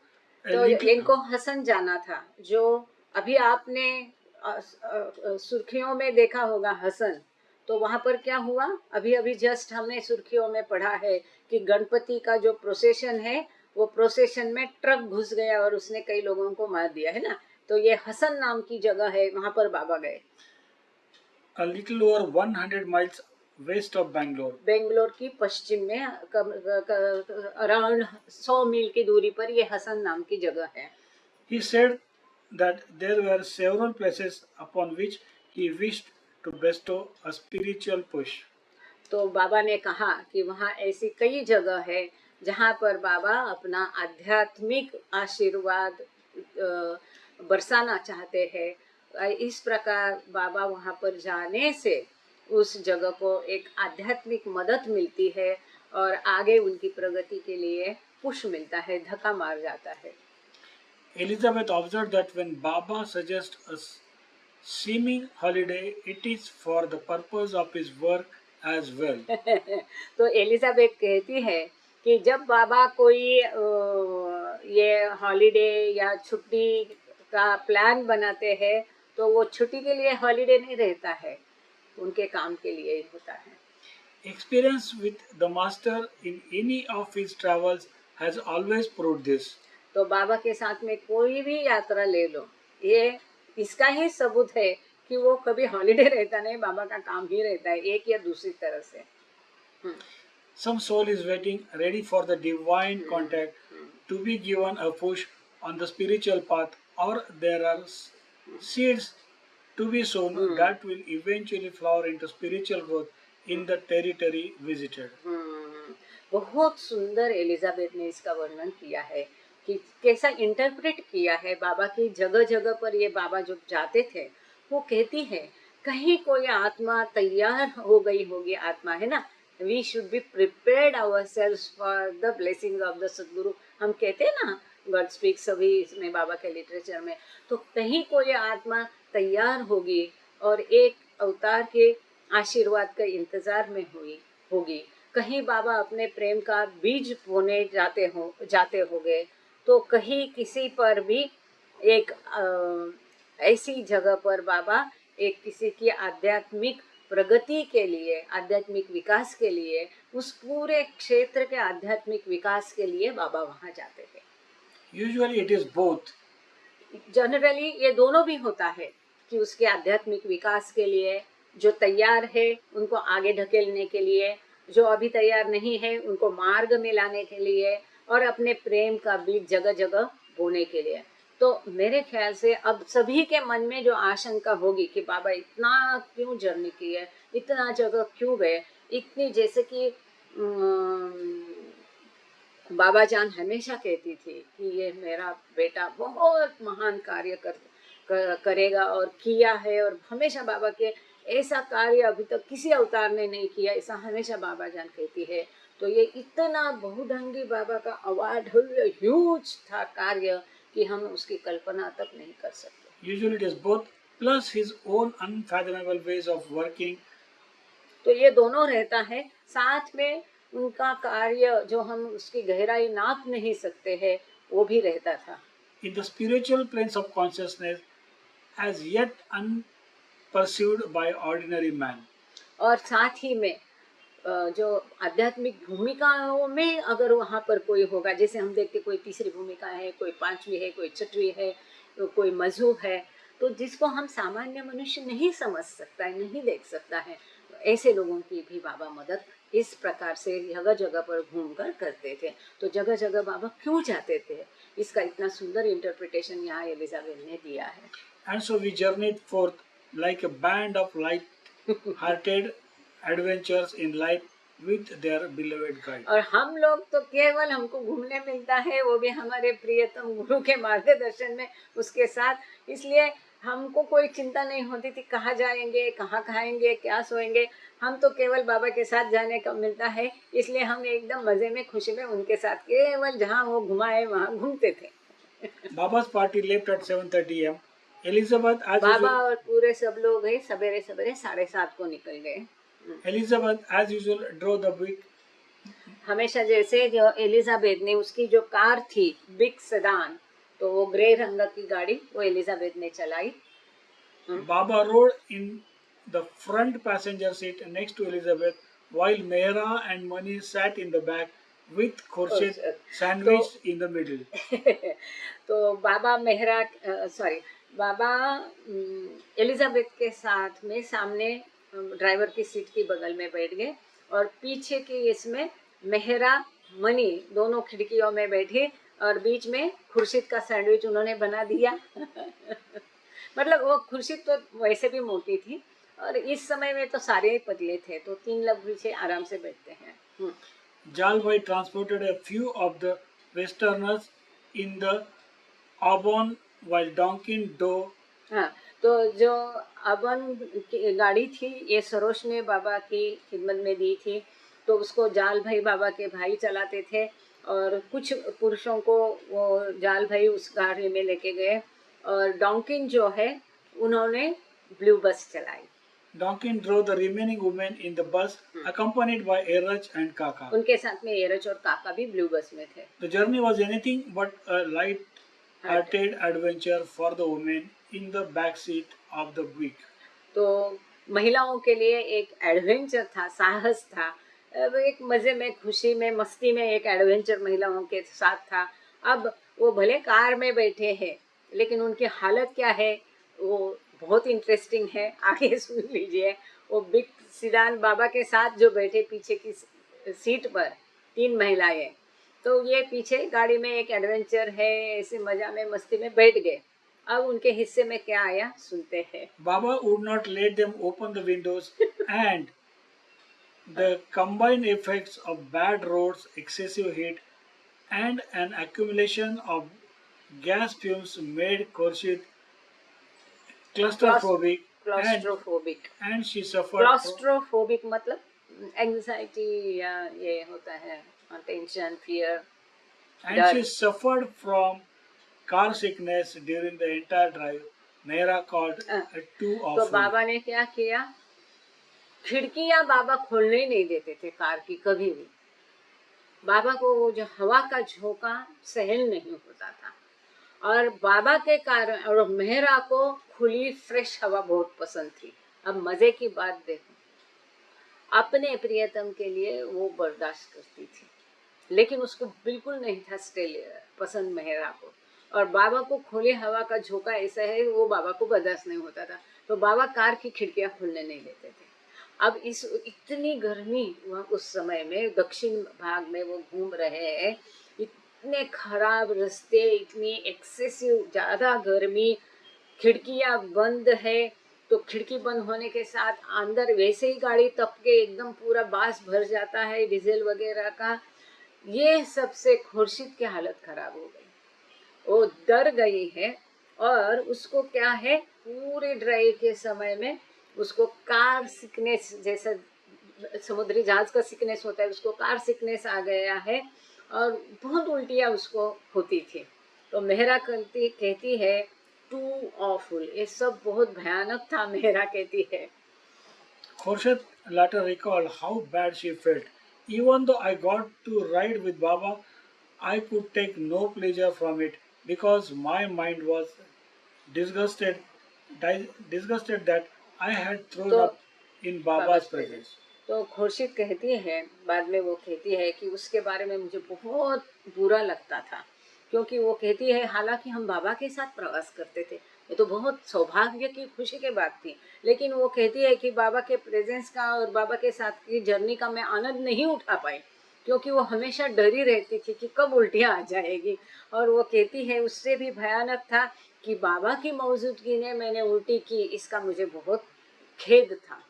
तो इनको हसन जाना था, जो अभी आपने सुर्खियों में देखा होगा हसन। तो वहां पर क्या हुआ, अभी अभी जस्ट हमने सुर्खियों में पढ़ा है कि गणपति का जो प्रोसेशन है, वो प्रोसेशन में ट्रक घुस गया और उसने कई लोगों को मार दिया है ना। तो ये हसन नाम की जगह है, वहां पर बाबा गए। A little over 100 miles west of Bangalore. Bangalore की पश्चिम में अराउंड 100 मील की दूरी पर ये हसन नाम की जगह है। He said that there were several places upon which he wished to bestow a spiritual push. तो बाबा ने कहा कि वहाँ ऐसी कई जगह है जहाँ पर बाबा अपना आध्यात्मिक आशीर्वाद बरसाना चाहते हैं। इस प्रकार बाबा वहाँ पर जाने से उस जगह को एक आध्यात्मिक मदद मिलती है, और आगे उनकी प्रगति के लिए पुश मिलता है, धक्का मार जाता है। Elizabeth observed that when Baba suggests a seeming holiday, it is for the purpose of his work as well. तो एलिजाबेथ कहती है कि जब बाबा कोई ये हॉलिडे या छुट्टी का प्लान बनाते हैं, तो वो छुट्टी के लिए हॉलिडे नहीं रहता है, उनके काम के लिए ही होता है। Experience with the master in any of his travels has always proved this. तो बाबा के साथ में कोई भी यात्रा ले लो, ये इसका ही सबूत है कि वो कभी हॉलिडे रहता नहीं, बाबा का काम ही रहता है, एक या दूसरी तरह से। Some soul is waiting, ready for the divine contact, to be given a push on the spiritual path, or there are seeds to be sown that will eventually flower into spiritual growth in the territory visited. बहुत सुंदर Elizabeth ने इसका वर्णन किया है कि कैसा interpret किया है बाबा की। जगह जगह पर ये बाबा जब जाते थे, वो कहती है कहीं कोई आत्मा तैयार हो गई होगी, आत्मा है ना, we should be prepared ourselves for the blessing of the Sadguru. हम कहते हैं ना, गॉड स्पीक सभी इसमें बाबा के लिटरेचर में। तो कहीं कोई आत्मा तैयार होगी और एक अवतार के आशीर्वाद के इंतजार में होगी, कहीं बाबा अपने प्रेम का बीज बोने जाते होंगे, तो कहीं किसी पर भी एक ऐसी जगह पर बाबा एक किसी की आध्यात्मिक प्रगति के लिए, आध्यात्मिक विकास के लिए, उस पूरे क्षेत्र के आध्यात्मिक विकास के लिए बाबा वहां जाते थे। Usually it is both. Generally ये दोनों भी होता है कि उसके आध्यात्मिक विकास के लिए, जो तैयार है उनको आगे ढकेलने के लिए, जो अभी तैयार नहीं है उनको मार्ग में लाने के लिए, और अपने प्रेम का बीज जगह जगह बोने के लिए। तो मेरे ख्याल से अब सभी के मन में जो आशंका होगी कि बाबा इतना क्यों जर्नी की है, इतना जगह क्यों गए, इतनी, जैसे कि बाबा जान हमेशा कहती थी कि ये मेरा बेटा बहुत महान कार्य करेगा और किया है, और हमेशा बाबा के ऐसा कार्य अभी तक किसी अवतार ने नहीं किया, ऐसा हमेशा बाबा जान कहती है। तो ये इतना बहुढंगी बाबा का अवार्ड ह्यूज था कार्य कि हम उसकी कल्पना तक नहीं कर सकते। Usually it is both, plus his own unfathomable ways of working. तो ये दोनों रहता है, साथ में उनका कार्य जो हम उसकी गहराई नाप नहीं सकते हैं वो भी रहता था। In the spiritual planes of consciousness, as yet unperceived by ordinary man. और साथ ही में जो आध्यात्मिक भूमिकाओं में अगर वहाँ पर कोई होगा, जैसे हम देखते कोई तीसरी भूमिका है, कोई पांचवी है, कोई छठवीं है, तो कोई मजहूब है, तो जिसको हम सामान्य मनुष्य नहीं समझ सकता है, नहीं देख सकता है, तो ऐसे लोगों की भी बाबा मदद इस प्रकार से जगह जगह पर घूमकर करते थे। तो जगह जगह बाबा क्यों जाते थे, इसका इतना सुंदर इंटरप्रिटेशन यहाँ एलिजाबेथ ने दिया है। And so we journeyed forth like a band of light-hearted adventurers in life with their beloved guide. और हम लोग तो केवल हमको घूमने मिलता है, वो भी हमारे प्रियतम गुरु के मार्गदर्शन में, उसके साथ, इसलिए हमको कोई चिंता नहीं होती थी कहाँ जाएंगे, कहाँ खाएंगे, क्या सोएंगे। हम तो केवल बाबा के साथ जाने का मिलता है, इसलिए हम एकदम मजे में, खुशी में उनके साथ केवल जहाँ वो घुमाए वहाँ घूमते थे। Baba's party left at 7:30 a.m. Elizabeth, as Baba usual, और पूरे सब लोग है सवेरे सवेरे 7:30 को निकल गए। drove the big हमेशा जैसे जो एलिजाबेथ ने, उसकी जो कार थी बिग सेडान, तो वो ग्रे रंग की गाड़ी वो एलिजाबेथ ने चलाई। Baba rode in the front passenger seat next to Elizabeth, while Mehra and Mani sat in the back with Khurshid sandwiched in the middle. तो बाबा बाबा एलिजाबेथ के साथ में सामने ड्राइवर की सीट की बगल में बैठ गए, और पीछे की इसमें मेहरा मनी दोनों खिड़कियों में बैठे, और बीच में खुर्शीद का सैंडविच उन्होंने बना दिया। मतलब वो खुर्शीद तो वैसे भी मोटी थी, और इस समय में तो सारे ही पतले थे, तो 3 लोग पीछे आराम से बैठते हैं। Jalbhai transported a few of the Westerners in the Auburn while Donkin Do हाँ, तो जो अबन की गाड़ी थी ये सरोज ने बाबा की खिदमत में दी थी, तो उसको जाल भाई बाबा के भाई चलाते थे, और कुछ पुरुषों को वो जाल भाई उस गाड़ी में लेके गए, और डॉन्किन जो है उन्होंने ब्लू बस चलाई। Donkin drove the remaining women in the bus, accompanied by Eraj and Kaka. उनके साथ में एरज और काका भी ब्लू बस में थे। The journey was anything but a light-hearted adventure for the women in the back seat of the week. तो महिलाओं के लिए एक एडवेंचर था, साहस था, एक मजे में, खुशी में, मस्ती में एक एडवेंचर महिलाओं के साथ था। अब वो भले कार में बैठे हैं, लेकिन उनकी हालत क्या है वो बहुत इंटरेस्टिंग है, आगे सुन लीजिए। वो बिग सिडान बाबा के साथ जो बैठे पीछे की सीट पर 3 महिलाएं, तो ये पीछे गाड़ी में एक एडवेंचर है, ऐसे मजा में मस्ती में बैठ गए। अब उनके हिस्से में क्या आया सुनते हैं। Baba would not let them open the windows, and the combined effects of bad roads, excessive heat, and an accumulation of gas fumes made Khurshid claustrophobic, claustrophobic. and she suffered. Claustrophobic मतलब anxiety या ये होता है tension, fear. And she suffered from car sickness during the entire drive. Mehra called it too तो awful. बाबा ने क्या किया, खिड़कियां बाबा खोलने ही नहीं देते थे कार की कभी भी। बाबा को वो जो हवा का झोंका सहन नहीं होता था, और बाबा के कारण और मेहरा को खुली फ्रेश हवा बहुत पसंद थी। अब मजे की बात देखो, अपने प्रियतम के लिए वो बर्दाश्त करती थी, लेकिन उसको बिल्कुल नहीं था पसंद मेहरा को। और बाबा को खुली हवा का झोंका ऐसा है वो बाबा को बर्दाश्त नहीं होता था, तो बाबा कार की खिड़कियां खोलने नहीं देते थे। अब इस इतनी गर्मी वहाँ उस समय में दक्षिण भाग में वो घूम रहे हैं, इतने खराब रास्ते, इतनी एक्सेसिव ज़्यादा गर्मी, खिड़कियां बंद है, तो खिड़की बंद होने के साथ अंदर वैसे ही गाड़ी तप के एकदम पूरा बास भर जाता है डीजल वगैरह का। ये सबसे खुर्शीद की हालत खराब हो गई, वो डर गई है। और उसको क्या है, पूरे ड्राइव के समय में उसको कार सिकनेस, जैसा समुद्री जहाज का सिकनेस होता है, उसको कार सिकनेस आ गया है, और बहुत उल्टियाँ उसको होती थी। तो मेहरा कहती है टू ऑफुल, ये सब बहुत भयानक था, मेहरा कहती है। Khurshid later recalled how bad she felt. Even though I got to ride with Baba, I could take no pleasure from it because my mind was disgusted, disgusted that I had thrown तो up in Baba's presence. तो खुर्शीद कहती है, बाद में वो कहती है कि उसके बारे में मुझे बहुत बुरा लगता था, क्योंकि वो कहती है हालांकि हम बाबा के साथ प्रवास करते थे, ये तो बहुत सौभाग्य की खुशी की बात थी, लेकिन वो कहती है कि बाबा के प्रेजेंस का और बाबा के साथ की जर्नी का मैं आनंद नहीं उठा पाई, क्योंकि वो हमेशा डरी रहती थी कि कब उल्टियाँ आ जाएगी। और वो कहती है उससे भी भयानक था कि बाबा की मौजूदगी ने मैंने उल्टी की, इसका मुझे बहुत खेद था।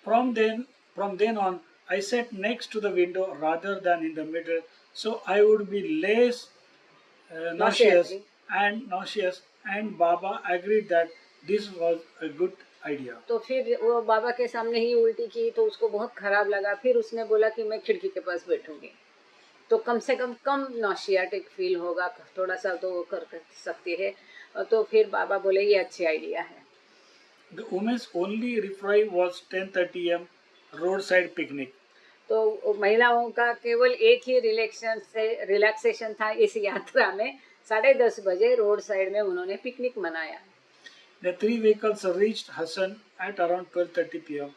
From then, from then on, I sat next to the window rather than in the middle, so I would be less nauseous नौसियाती nauseous. And Baba agreed that this was a good idea. तो फिर वो बाबा के सामने ही उल्टी की तो उसको बहुत खराब लगा, फिर उसने बोला कि मैं खिड़की के पास बैठूंगी, तो कम से कम नौसियाटिक फील होगा, थोड़ा सा तो वो कर सकती है। तो फिर बाबा बोले ये अच्छी आइडिया है। The women's only reprieve was 10:30 am roadside picnic. तो महिलाओं का केवल एक ही रिलैक्सेशन था इस यात्रा में, 10:30 बजे रोड साइड में उन्होंने पिकनिक मनाया। The three vehicles reached Hassan at around 12:30 p.m.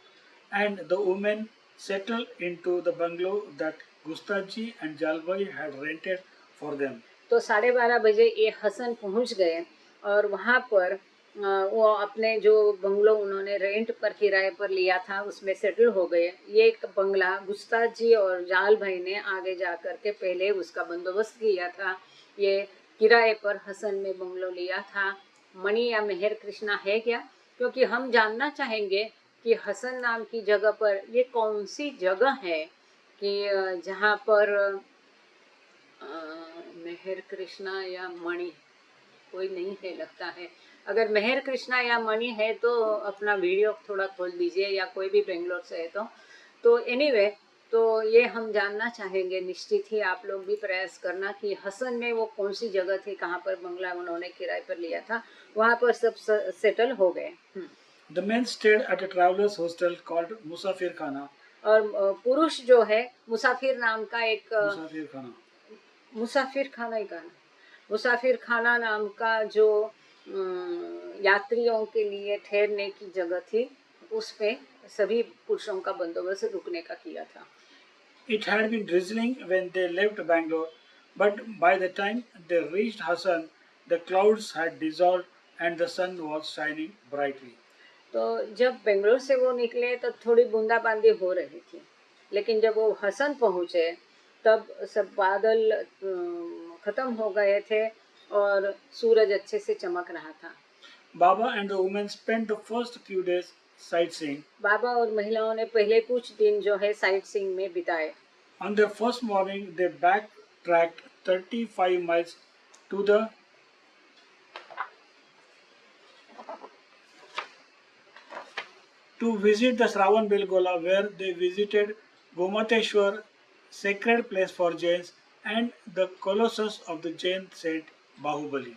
and the women settled into the bungalow that Gustaji and Jalbai had rented for them. तो 12:30 बजे ये हसन पहुंच गए, और वहाँ पर वो अपने जो बंगलो उन्होंने रेंट पर किराए पर लिया था उसमें सेटल हो गए। ये एक बंगला गुस्ताज जी और जाल भाई ने आगे जा कर के पहले उसका बंदोबस्त किया था। ये किराए पर हसन ने बंगलो लिया था। मणि या मेहर कृष्णा है क्या, क्योंकि हम जानना चाहेंगे कि हसन नाम की जगह पर ये कौन सी जगह है कि जहाँ पर मेहर कृष्णा या मणि कोई नहीं है लगता है। अगर मेहर कृष्णा या मणि है तो अपना वीडियो थोड़ा खोल दीजिए, या कोई भी बेंगलोर से है तो एनीवे तो ये हम जानना चाहेंगे। निश्चित ही आप लोग भी प्रयास करना कि हसन में वो कौन सी जगह थी, कहाँ पर बंगला उन्होंने किराए पर लिया था, वहाँ पर सब सेटल हो गए। The men stayed at a travelers hostel called Musafir Khana. और पुरुष जो है मुसाफिर नाम का एक Musafir Khana. मुसाफिर खाना ही कहना, मुसाफिर खाना नाम का जो यात्रियों के लिए ठहरने की जगह थी, उस पे सभी पुरुषों का बंदोबस्त रुकने का किया था। It had been drizzling when they left Bangalore, but by the time they reached Hassan, the clouds had dissolved and the sun was shining brightly. तो जब बेंगलोर से वो निकले तो थोड़ी बूंदाबांदी हो रही थी, लेकिन जब वो हसन पहुँचे तब सब बादल खत्म हो गए थे और सूरज अच्छे से चमक रहा था। Baba and the women spent the first few days sightseeing. बाबा और महिलाओं ने पहले कुछ दिन जो है साइट सीइंग में बिताए। On their first morning, they backtracked 35 miles to the to visit the Shravan Belgola, where they visited Gomateshwar, sacred place for Jains, and the colossus of the Jain saint Bahubali.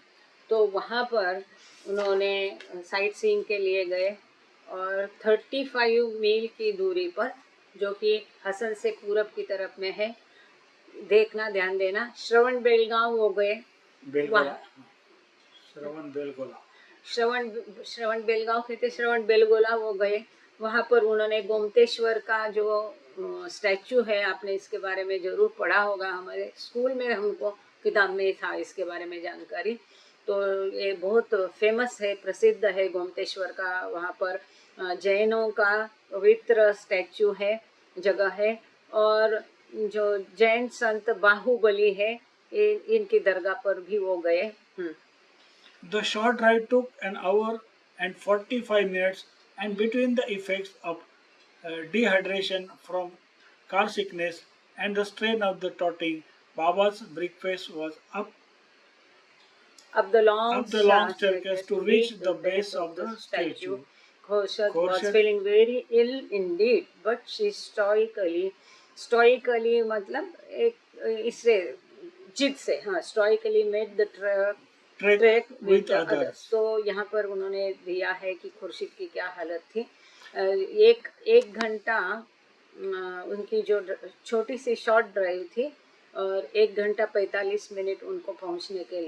तो वहाँ पर उन्होंने sight seeing के लिए गए और 35 मील की दूरी पर, जो कि हसन से पूरब की तरफ में है। देखना, ध्यान देना, श्रवण बेलगांव वो गए बेलगोला, वहाँ। श्रवण बेलगोला। श्रवण बेलगांव कहते, श्रवण बेलगोला वो गए। वहाँ पर उन्होंने गोमतेश्वर का जो स्टैचू है, आपने इसके बारे में जरूर पढ़ा होगा, हमारे स्कूल में हमको किताब में था इसके बारे में जानकारी। तो ये बहुत फेमस है, प्रसिद्ध है गोमतेश्वर का। वहाँ पर जैनों का पवित्र स्टैचू है, जगह है। और जो जैन संत बाहुबली है, इनकी दरगाह पर भी वो गए। The short ride took an hour and 45 minutes, and between the effects of dehydration from car sickness and the strain of the trotting, Baba's breakfast was Up the long up the long staircase staircase to reach the base of the statue. Khorshid was Khorshid- feeling very ill indeed, but she stoically मतलब एक इससे जिद से, हाँ, stoically made the trek with the others. तो यहाँ पर उन्होंने दिया है कि खुर्शीद की क्या हालत थी। एक घंटा उनकी जो छोटी सी शॉर्ट ड्राइव थी, और 1 घंटा 45 मिनट उनको पहुँचने के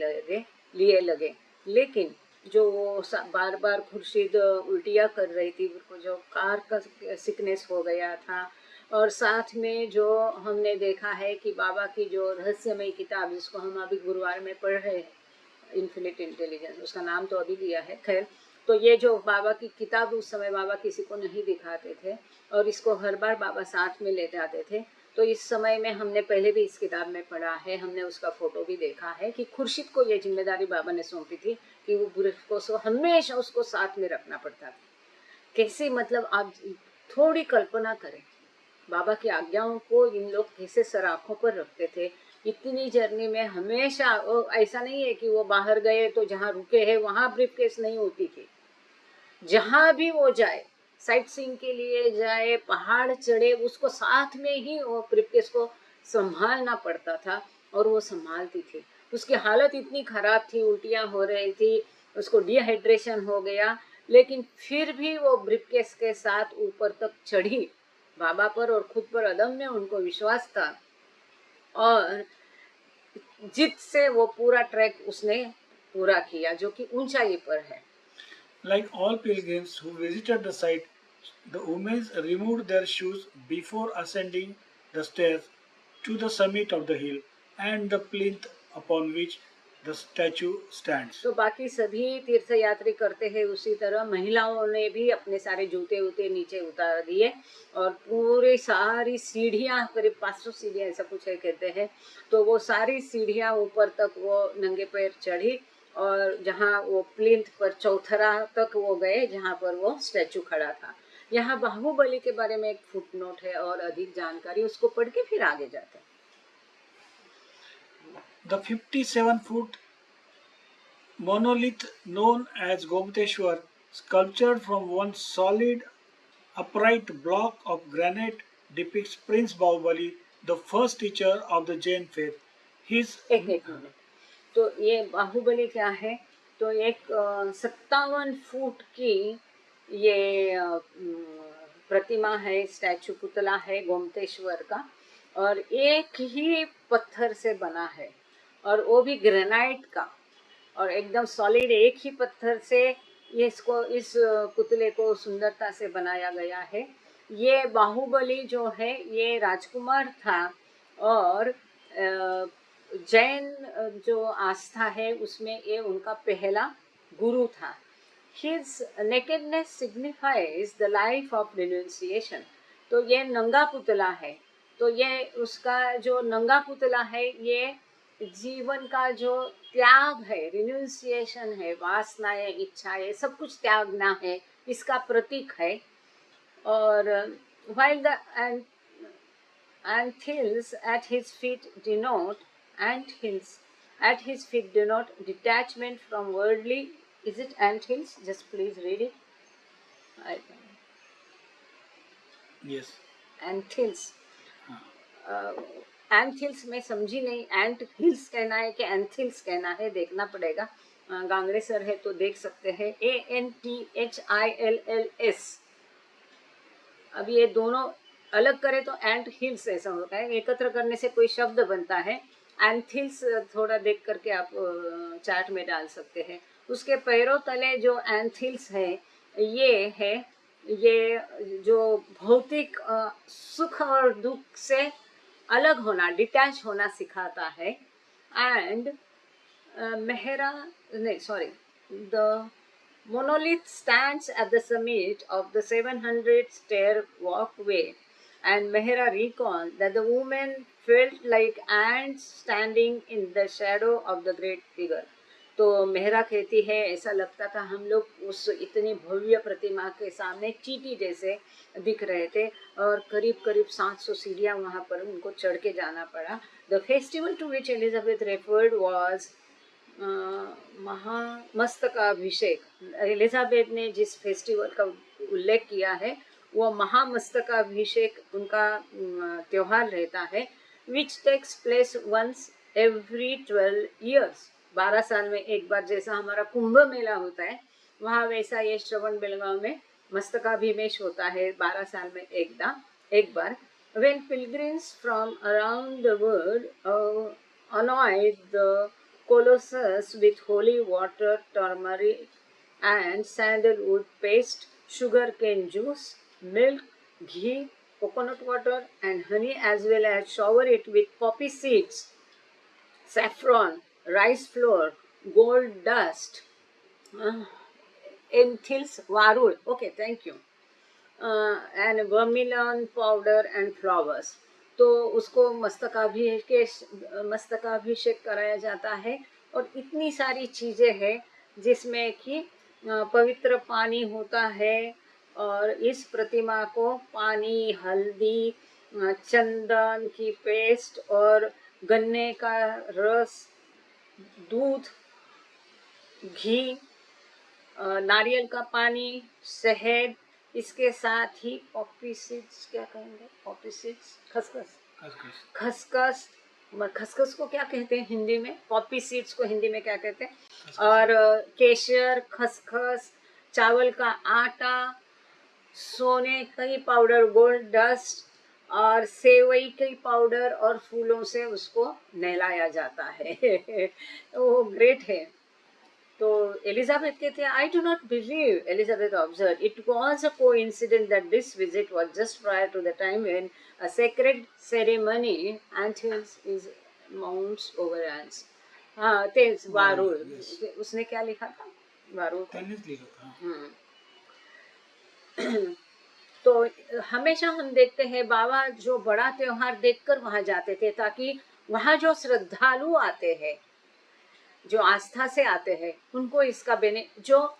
लिए लगे। लेकिन जो वो बार बार खुर्शीद उल्टियाँ कर रही थी, उनको जो कार का सिकनेस हो गया था, और साथ में जो हमने देखा है कि बाबा की जो रहस्यमय किताब, जिसको हम अभी गुरुवार में पढ़ रहे हैं, इन्फिनिट इंटेलिजेंस, उसका नाम तो अभी दिया है, खैर। तो ये जो बाबा की किताब, उस समय बाबा किसी को नहीं दिखाते थे, और इसको हर बार बाबा साथ में ले जाते थे। तो इस समय में हमने पहले भी इस किताब में पढ़ा है, हमने उसका फोटो भी देखा है कि खुर्शीद को ये जिम्मेदारी बाबा ने सौंपी थी कि वो बुरे को हमेशा उसको साथ में रखना पड़ता था। कैसे, मतलब आप थोड़ी कल्पना करें, बाबा की आज्ञाओं को इन लोग कैसे सराखों पर रखते थे। इतनी जर्नी में हमेशा वो, ऐसा नहीं है कि वो बाहर गए तो जहाँ रुके हैं वहाँ ब्रीफकेस नहीं होती थी। जहाँ भी वो जाए, साइट सीइंग के लिए जाए, पहाड़ चढ़े, उसको साथ में ही वो ब्रीफकेस को संभालना पड़ता था, और वो संभालती थी। उसकी हालत इतनी खराब थी, उल्टियाँ हो रही थी, उसको डिहाइड्रेशन हो गया, लेकिन फिर भी वो ब्रीफकेस के साथ ऊपर तक चढ़ी। बाबा पर और खुद पर अदम्य उनको विश्वास था, और जिद से वो पूरा ट्रैक उसने पूरा किया, जो कि ऊंचाई पर है। Like all pilgrims who visited the site, the women removed their shoes before ascending the stairs to the summit of the hill and the plinth upon which the statue stands. तो बाकी सभी तीर्थयात्री करते हैं उसी तरह महिलाओं ने भी अपने सारे जूते उते नीचे उतार दिए, और पूरी सारी सीढ़ियाँ, करीब 500 सीढ़ियाँ ऐसा कुछ है कहते हैं, तो वो सारी सीढ़ियाँ ऊपर तक वो नंगे पैर चढ़ी, और जहाँ वो प्लिंथ पर चौथरा तक वो गए, जहाँ पर वो स्टैचू खड़ा था। यहाँ बाहुबली के बारे में एक फुटनोट है और अधिक जानकारी, उसको पढ़ के फिर आगे जाते हैं। The 57-foot monolith known as Gomteshwar, sculptured from one solid upright block of granite, depicts Prince Bahubali, the first teacher of the Jain faith. His एक मिनट, तो ये बाहुबली क्या है? तो एक 57 फुट की ये प्रतिमा है, स्टैचू, पुतला है गोमतेश्वर का, और एक ही पत्थर से बना है, और वो भी ग्रेनाइट का, और एकदम सॉलिड एक ही पत्थर से ये इसको, इस पुतले को सुंदरता से बनाया गया है। ये बाहुबली जो है ये राजकुमार था, और जैन जो आस्था है उसमें ये उनका पहला गुरु था। His nakedness signifies the life of renunciation. तो ये नंगा पुतला है, तो ये उसका जो नंगा पुतला है, ये जीवन का जो त्याग है, रिन्यूंसिएशन है, वासनाएं, इच्छाएं, सब कुछ त्यागना है, इसका प्रतीक है। और while the anthills at his feet denote detachment from worldly. Is it anthills? Just please read it. yes, एंथिल्स, एंथिल्स मैं समझी नहीं, एंट हिल्स कहना है कि एंथिल्स कहना है, देखना पड़ेगा। गांगड़ेसर है तो देख सकते हैं, ANTHILLS। अब ये दोनों अलग करें तो एंट हिल्स ऐसा होता है, एकत्र करने से कोई शब्द बनता है। एंथिल्स थोड़ा देख करके आप चार्ट में डाल सकते हैं। उसके पैरों तले जो एंथिल्स है, ये है, ये जो भौतिक सुख और दुख से अलग होना, डिटैच होना सिखाता है। एंड मेहरा नहीं sorry the monolith stands at the summit of the 700-stair walkway, and Mehra recalled that the woman felt like ants standing in the shadow of the great figure. तो मेहरा कहती है ऐसा लगता था हम लोग उस इतनी भव्य प्रतिमा के सामने चींटी जैसे दिख रहे थे, और करीब करीब 700 सीढ़ियाँ वहाँ पर उनको चढ़ के जाना पड़ा। The festival to which Elizabeth referred was Mahamastakabhisheka. Elizabeth ने जिस फेस्टिवल का उल्लेख किया है वो महामस्तकाभिषेक उनका त्योहार रहता है, which takes place once every 12 years। 12 साल में एक बार, जैसा हमारा कुंभ मेला होता है वहाँ वैसा ये श्रवण बेलगांव में मस्तकाभिषेक होता है 12 साल में एक बार। When pilgrims from around the world anoint the colossus with holy water, turmeric and sandalwood paste, sugar cane juice, milk, ghee, coconut water and honey, as well as shower it with poppy seeds, saffron, rice flour, gold dust, enthils, varul, okay, thank you, and vermilion powder and flowers। तो उसको मस्तकाभिषेक कराया जाता है, और इतनी सारी चीज़ें हैं जिसमें कि पवित्र पानी होता है, और इस प्रतिमा को पानी, हल्दी, चंदन की पेस्ट और गन्ने का रस, दूध, घी, नारियल का पानी, शहद, इसके साथ ही पॉपी सीड्स, क्या कहेंगे पॉपी सीड्स, खसखस खसखस को क्या कहते हैं हिंदी में, पॉपी सीड्स को हिंदी में क्या कहते हैं, और केसर, खसखस, चावल का आटा, सोने की पाउडर गोल्ड डस्ट, और सेवई की पाउडर, और फूलों से उसको नहलाया जाता है। वो ग्रेट है। तो एलिजाबेथ कहते हैं, I do not believe, Elizabeth observe, it was a coincidence that this visit was just prior to the time when a sacred ceremony anthills is mounts over ends. हाँ, तेज वारुल, उसने क्या लिखा था, वारुल लिखा था। तो हमेशा हम देखते हैं बाबा जो बड़ा त्योहार देखकर वहां जाते थे, ताकि वहां जो श्रद्धालु आते हैं, जो आस्था से आते हैं, उनको इसका जो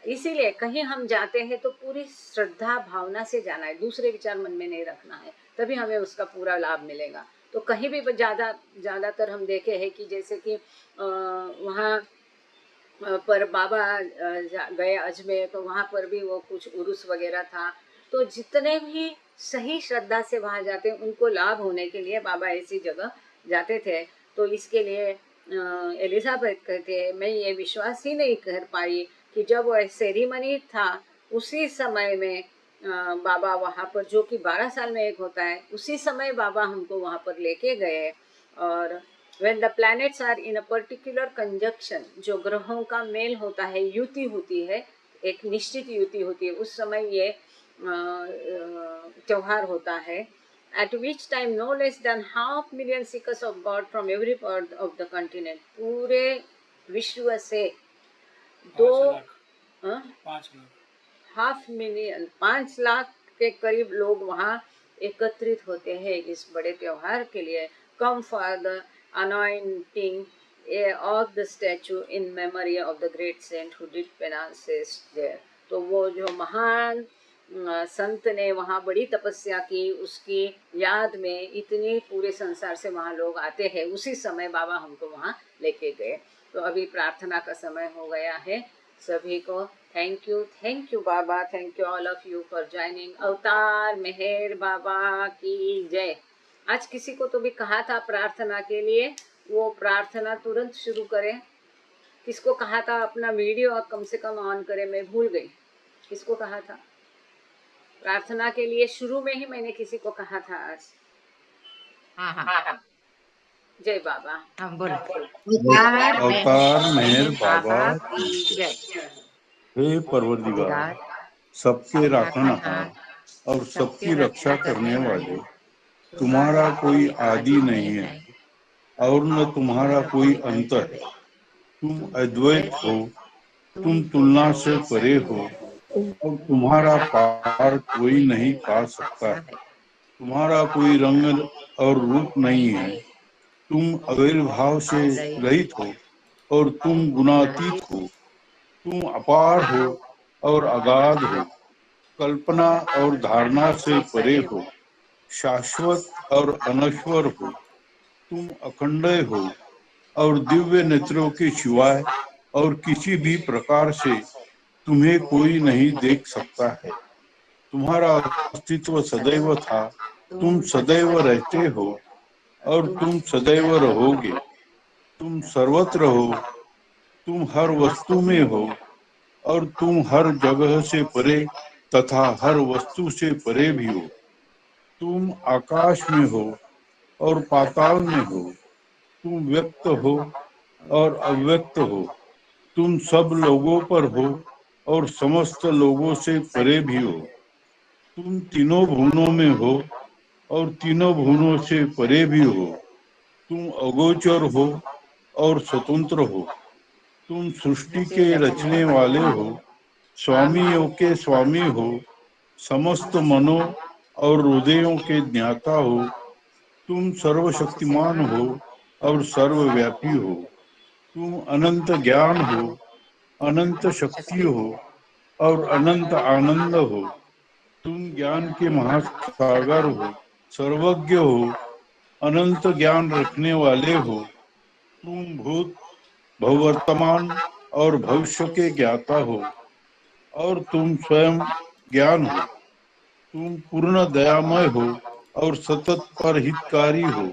इसीलिए कहीं हम जाते हैं तो पूरी श्रद्धा भावना से जाना है, दूसरे विचार मन में नहीं रखना है, तभी हमें उसका पूरा लाभ मिलेगा। तो कहीं भी ज़्यादातर हम देखे हैं कि जैसे कि वहाँ पर बाबा गए अजमेर, तो वहाँ पर भी वो कुछ उर्स वगैरह था। तो जितने भी सही श्रद्धा से वहाँ जाते हैं उनको लाभ होने के लिए बाबा ऐसी जगह जाते थे। तो इसके लिए एलिजाबेथ कहते हैं, मैं ये विश्वास ही नहीं कर पाई कि जब वह सेरेमनी था उसी समय में बाबा वहाँ पर, जो कि 12 साल में एक होता है, उसी समय बाबा हमको वहाँ पर लेके गए। और when the planets are in a particular conjunction, जो ग्रहों का मेल होता है, युति होती है, एक निश्चित युति होती है, उस समय ये त्योहार होता है। At which time no less than 500,000 seekers of God from every part of the continent, पूरे विश्व से 5 लाख के करीब लोग वहाँ एकत्रित होते हैं इस बड़े त्योहार के लिए। Come for the anointing of the statue in memory of the great saint who did penances there। तो वो जो महान संत ने वहाँ बड़ी तपस्या की, उसकी याद में इतने पूरे संसार से वहाँ लोग आते हैं, उसी समय बाबा हमको वहाँ लेके गए। तो अभी प्रार्थना का समय हो गया है सभी को। Thank you Baba, thank you all of you for joining. अवतार मेहर बाबा की जय। आज किसी को तो भी कहा था प्रार्थना के लिए, वो प्रार्थना तुरंत शुरू करें। किसको कहा था अपना वीडियो और कम से कम ऑन करे, मैं भूल गई किसको कहा था। प्रार्थना के लिए शुरू में ही मैंने किसी को कहा था आज। हाँ हाँ जय बाबा। हम बोलो। अवतार मेहर बाबा की जय। हे परवरदिगार, सबके राखनहार और सबकी रक्षा करने वाले, तुम्हारा कोई आदि नहीं है और न तुम्हारा कोई अंत है। तुम अद्वैत हो, तुम तुलना से परे हो और तुम्हारा पार कोई नहीं पा सकता है। तुम्हारा कोई रंग और रूप नहीं है। तुम आविर्भाव से रहित हो और तुम गुणातीत हो। तुम अपार हो और अगाध हो, कल्पना और धारणा से परे हो, शाश्वत और अनश्वर हो। तुम अखंड हो और दिव्य नेत्रों के सिवाय और किसी भी प्रकार से तुम्हें कोई नहीं देख सकता है। तुम्हारा अस्तित्व सदैव था, तुम सदैव रहते हो और तुम सदैव रहोगे। तुम सर्वत्र हो, तुम हर वस्तु में हो और तुम हर जगह से परे तथा हर वस्तु से परे भी हो। तुम आकाश में हो और पाताल में हो। तुम व्यक्त हो और अव्यक्त हो। तुम सब लोगों पर हो और समस्त लोगों से परे भी हो। तुम तीनों भुवनों में हो और तीनों भुवनों से परे भी हो। तुम अगोचर हो और स्वतंत्र हो। तुम सृष्टि के रचने वाले हो, स्वामियों के स्वामी हो, समस्त मनों और हृदयों के ज्ञाता हो। तुम सर्वशक्तिमान हो और सर्वव्यापी हो। तुम अनंत ज्ञान हो, अनंत शक्ति हो और अनंत आनंद हो। तुम ज्ञान के महासागर हो, सर्वज्ञ हो, अनंत ज्ञान रखने वाले हो। तुम भूत, भवर्तमान और भविष्य के ज्ञाता हो और तुम स्वयं ज्ञान हो। तुम पूर्ण दयामय हो और सतत परहितकारी हो।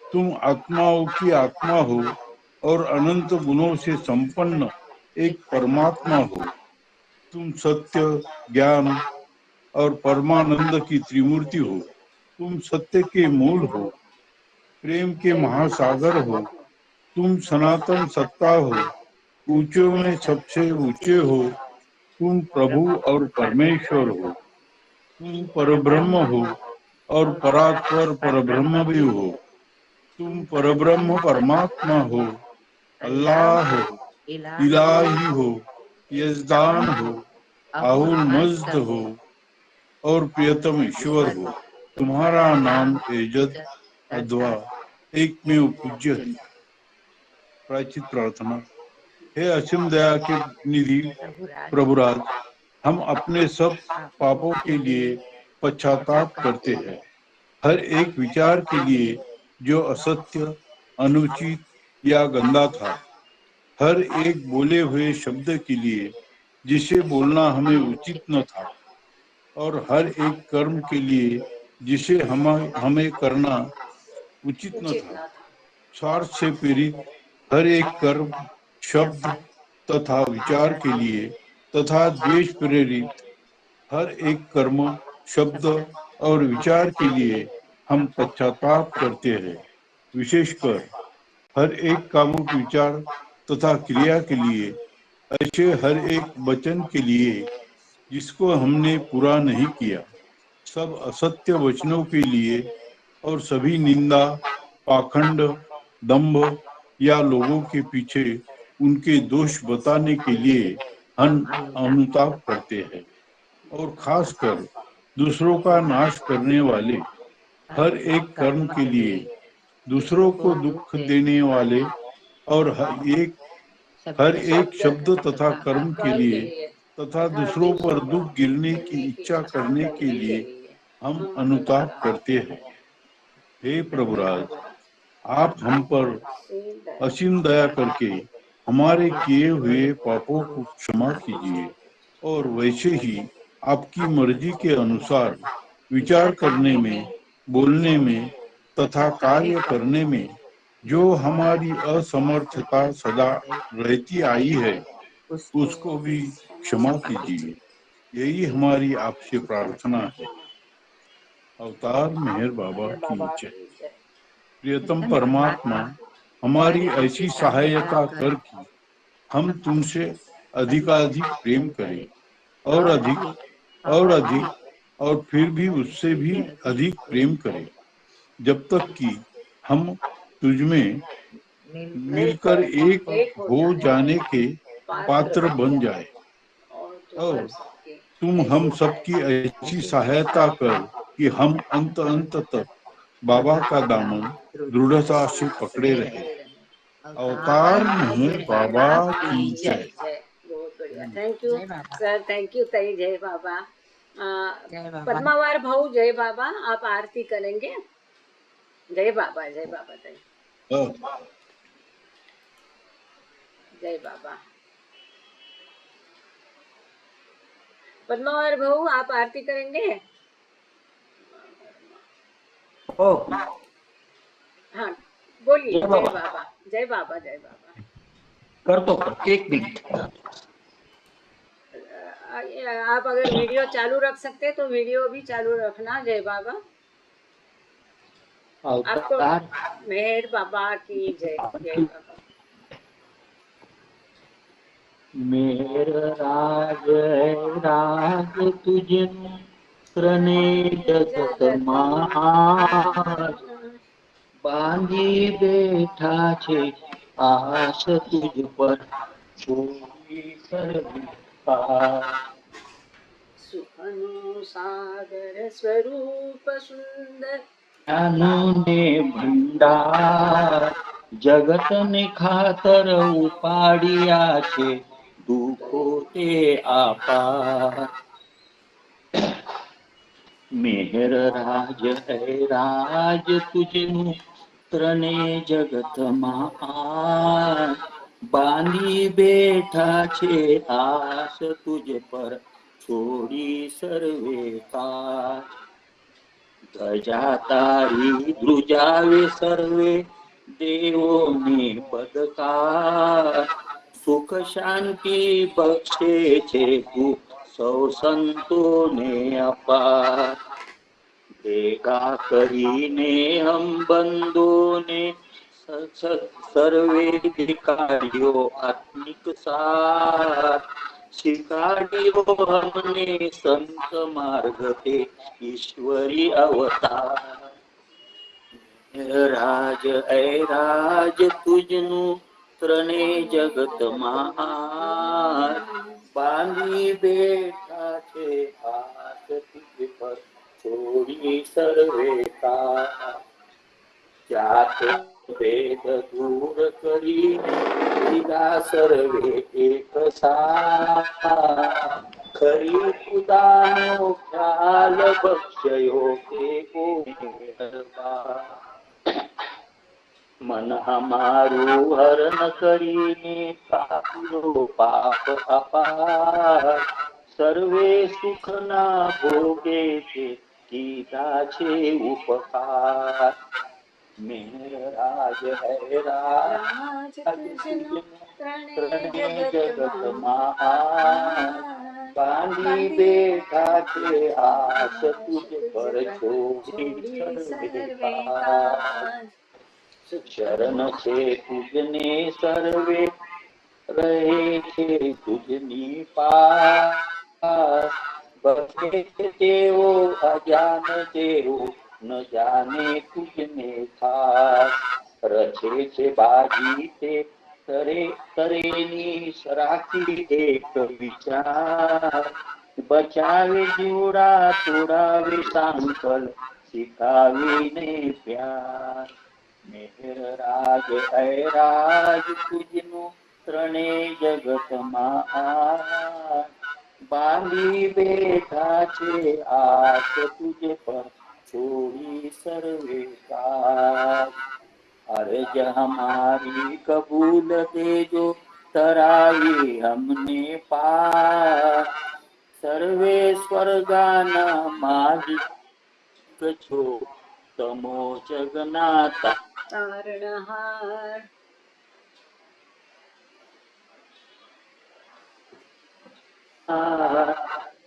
तुम आत्माओं की आत्मा हो और अनंत गुणों से संपन्न एक परमात्मा हो। तुम सत्य, ज्ञान और परमानंद की त्रिमूर्ति हो। तुम सत्य के मूल हो, प्रेम के महासागर हो। तुम सनातन सत्ता हो, ऊंचों में सबसे ऊंचे हो। तुम प्रभु और परमेश्वर हो। तुम परब्रह्म हो और परात्पर परब्रह्म भी हो। तुम परब्रह्म परमात्मा हो, अल्लाह हो, इलाही हो, यजदान हो, आहुल मज्द हो और प्रियतम ईश्वर हो। तुम्हारा नाम एजद अद्वा एकमेव पूज्य है। प्रायश्चित प्रार्थना। हे असीम दया के निधि प्रभुराज, हम अपने सब पापों के लिए पश्चाताप करते हैं। हर एक विचार के लिए जो असत्य, अनुचित या गंदा था, हर एक बोले हुए शब्द के लिए जिसे बोलना हमें उचित न था, और हर एक कर्म के लिए जिसे हमें करना उचित न था। स्वार्थ से प्रेरित हर एक कर्म, शब्द तथा विचार के लिए तथा द्वेष प्रेरित हर एक कर्म, शब्द और विचार के लिए हम पश्चाताप करते हैं। विशेषकर हर एक कामुक विचार तथा क्रिया के लिए, ऐसे हर एक वचन के लिए जिसको हमने पूरा नहीं किया, सब असत्य वचनों के लिए और सभी निंदा, पाखंड, दंभ या लोगों के पीछे उनके दोष बताने के लिए हम अनुताप करते हैं। और खासकर दूसरों का नाश करने वाले हर एक कर्म के लिए, दूसरों को दुख देने वाले और हर एक शब्द तथा कर्म के लिए तथा दूसरों पर दुख गिरने की इच्छा करने के लिए हम अनुताप करते हैं। हे प्रभुराज, आप हम पर असीम दया करके हमारे किए हुए पापों को क्षमा कीजिए और वैसे ही आपकी मर्जी के अनुसार विचार करने में, बोलने में तथा कार्य करने में जो हमारी असमर्थता सदा रहती आई है उसको भी क्षमा कीजिए। यही हमारी आपसे प्रार्थना है। अवतार मेहर बाबा की जय। प्रियतम परमात्मा, हमारी ऐसी सहायता कर कि हम तुमसे अधिकाधिक प्रेम करें और अधिक और फिर भी उससे भी अधिक प्रेम करें, जब तक कि हम तुझमें मिलकर एक हो जाने के पात्र बन जाए। और तुम हम सबकी ऐसी सहायता कर कि हम अंत तक बाबा का दामन दृढ़ता से पकड़े रहे। अवतार मेहर बाबा की जय। बहुत बढ़िया, थैंक यू जय बाबा। सर, थैंक यू तई, जय बाबा। जय बाबा। पद्मावार भाऊ, जय बाबा, आप आरती करेंगे। जय बाबा, जय बाबा तई, जय बाबा। पद्मावार भाऊ, आप आरती करेंगे। हाँ, बोलिए। जय बाबा, जय बाबा, जय बाबा। करतो एक मिनिट। आप अगर वीडियो चालू रख सकते तो वीडियो भी चालू रखना। जय बाबा। आपको मेहर बाबा की जय। जय बाबा। मेर राज राज तुझनु त्रने जगत महान, बांधी बैठा छे आस तुझ पर छोड़ी सर्विकार। सुखनु सागर स्वरूप सुंदर, ज्ञान ने भंडार, जगत ने खातर उपाड़िया छे दुखो ते आपार। मेहर राज है राज तुझनु त्रने जगत महान, बांधी बैठा छे आस तुझ पर छोड़ी सर्वे काज। ध्वजा तारी ध्रुजावे सर्वे देवों ने पदकार, सुख शांति बख्शे छे तू सौ संतों ने अपार। भेगा करीने हम बंदों ने सर्वे धिकारियो आत्मिक सार, शिकारियो हमने संत मार्ग पे ईश्वरी अवतार। राज ऐ राज तुझनु त्रने जगत महान, बांधी बैठा छे हाथ तुझ पर छोड़ी सर्वे का। जात भेद दूर करी दिला सर्वे एक साथ, खरी खुदानो ख्याल बख्शयो एको मेहरबान। मन हमारू हरण करीने काप्यो पाप अपार, सर्वे सुख ना भोगे छे कीधा छे उपकार। मेर राज है राज तुझनु त्रणे जगत महान, बांधी बैठा छे आस तुझ पर छोड़ी सर्वे काज। शरण छे तुझने सर्वे रहे छे तुझनी पास, बचे तेवो अजान तेवो न जाने तुझने खास। रचे छे बाजी ते तरे तरेनी राखी एक विचार, बचावे जीवड़ा तोड़ावे सांकल सिखावीने प्यार। मेहर राज ऐ राज तुझनु त्रणे जगत महान, बांधी बैठा छे आस तुझ पर छोड़ी सर्वे काज। अर्ज हमारी कबूल दे जो तराई हमने पार, सर्वे स्वर्गाना मालिक छो तमो जगन्नाथा तारणहार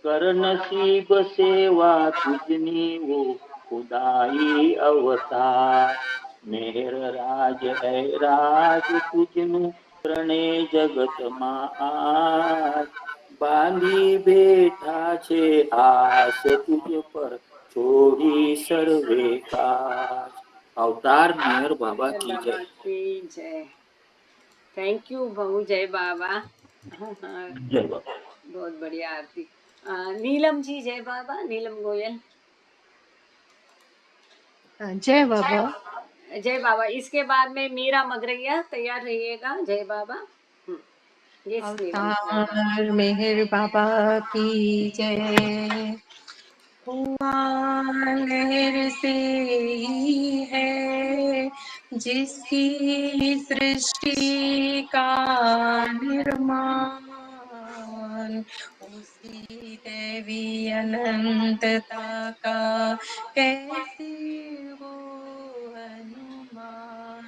कर नसीब सेवा तुझनी वो खुदाई अवतार मेहर राज है राज तुझनु प्रणे जगत आज बांधी बेठा छे आस तुझ पर छोड़ी सर्वे काज। अवतार मेहर बाबा की जय। की जय। थैंक यू बहू, जय बाबा। जय बाबा। बहुत बढ़िया आरती। नीलम जी, जय बाबा। नीलम गोयल, जय बाबा। जय बाबा। इसके बाद में मीरा मगरैया, तैयार रहिएगा। जय बाबा। यस नीलम। अवतार मेहर बाबा की जय। हुआ लहर से ही है जिसकी सृष्टि का निर्माण, उसी देवी अनंतता का कैसे हो अनुमान।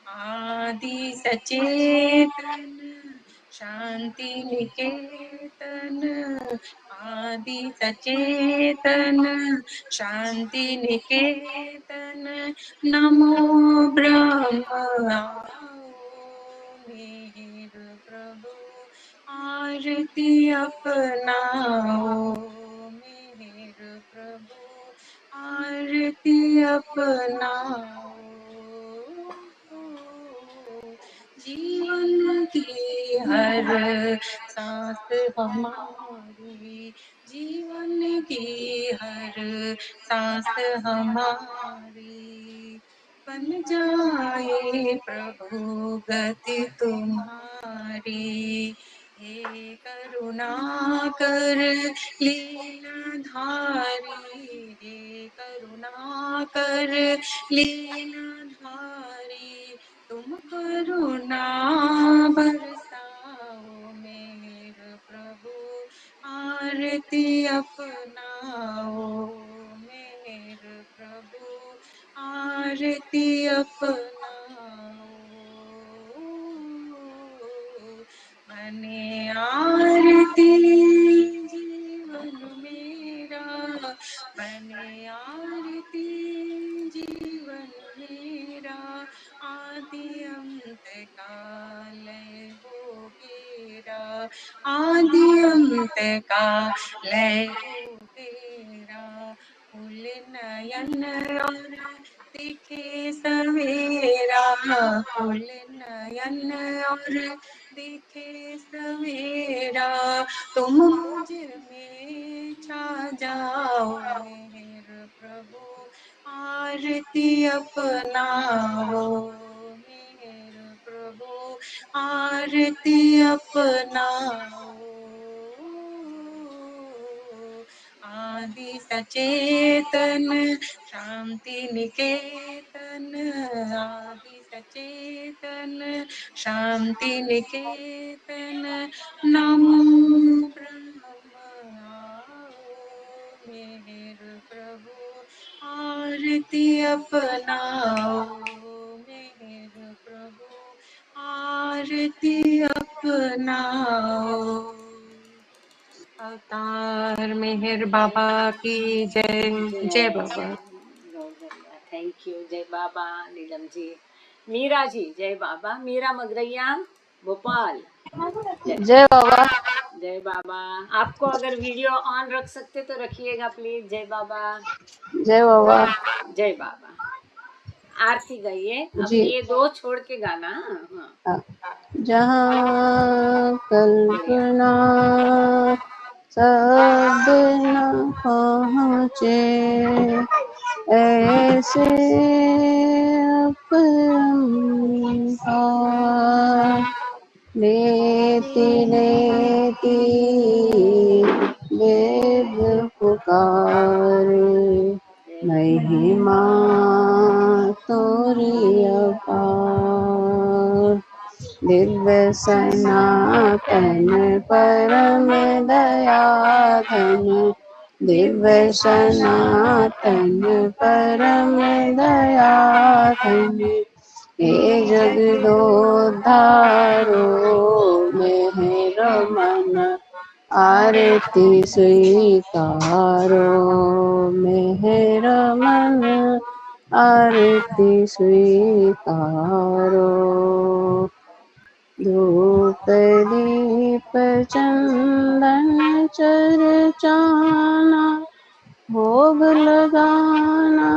आदि सचेतन शांति निकेतन, आदि सचेतन शांति निकेतन, नमो ब्रह्म आओ मेहर प्रभु आरती अपनाओ मेहर प्रभु आरती अपनाओ। जीवन की हर सांस हमारी, जीवन की हर सांस हमारी, बन जाए प्रभु गति तुम्हारी। हे करुणा कर लीलाधारी, हे करुणा कर लीलाधारी, तुम करुणा बरसाओ मेहर प्रभु आरती अपनाओ मेहर प्रभु आरती अपनाओ। बने आरती जीवन मेरा, बने आरती जीवन मेरा, आदि अंत कालय हो तेरा, आदि अंत का लय हो तेरा। फूल नयन और दिखे सवेरा, फूल नयन और दिखे सवेरा, तुम मुझ में छा जाओ मेहर प्रभु आरती अपनाओ मेहर प्रभु आरती अपनाओ। आदि सचेतन शांति निकेतन, आदि सचेतन शांति निकेतन, नमो ब्रह्म आओ मेहर प्रभु आरती अपनाओ मेहर प्रभु आरती अपनाओ। अवतार मेहर बाबा की जय। जय बाबा। बहुत बढ़िया, थैंक यू। जय बाबा नीलम जी। मीरा जी, जय बाबा। मीरा मगरैया, भोपाल, जय बाबा। जय बाबा। आपको अगर वीडियो ऑन रख सकते तो रखिएगा प्लीज। जय बाबा। जय बाबा। जय बाबा। आरती गाइए। अब जी। ये दो छोड़ के गाना। हाँ। जहाँ कल्पना शब्द न पहुँचे, ऐसे अपरंपार लेती लेती वेद पुकारे, महिमा तोरी अपार। दिव्य सनातन परम दया घन, दिव्य सनातन परम दया धन्य हे जगदोद्धारो मेहर मन आरती स्वीकारो मेहर मन आरती स्वीकारो धूप दीप चंदन चर्चाना भोग लगाना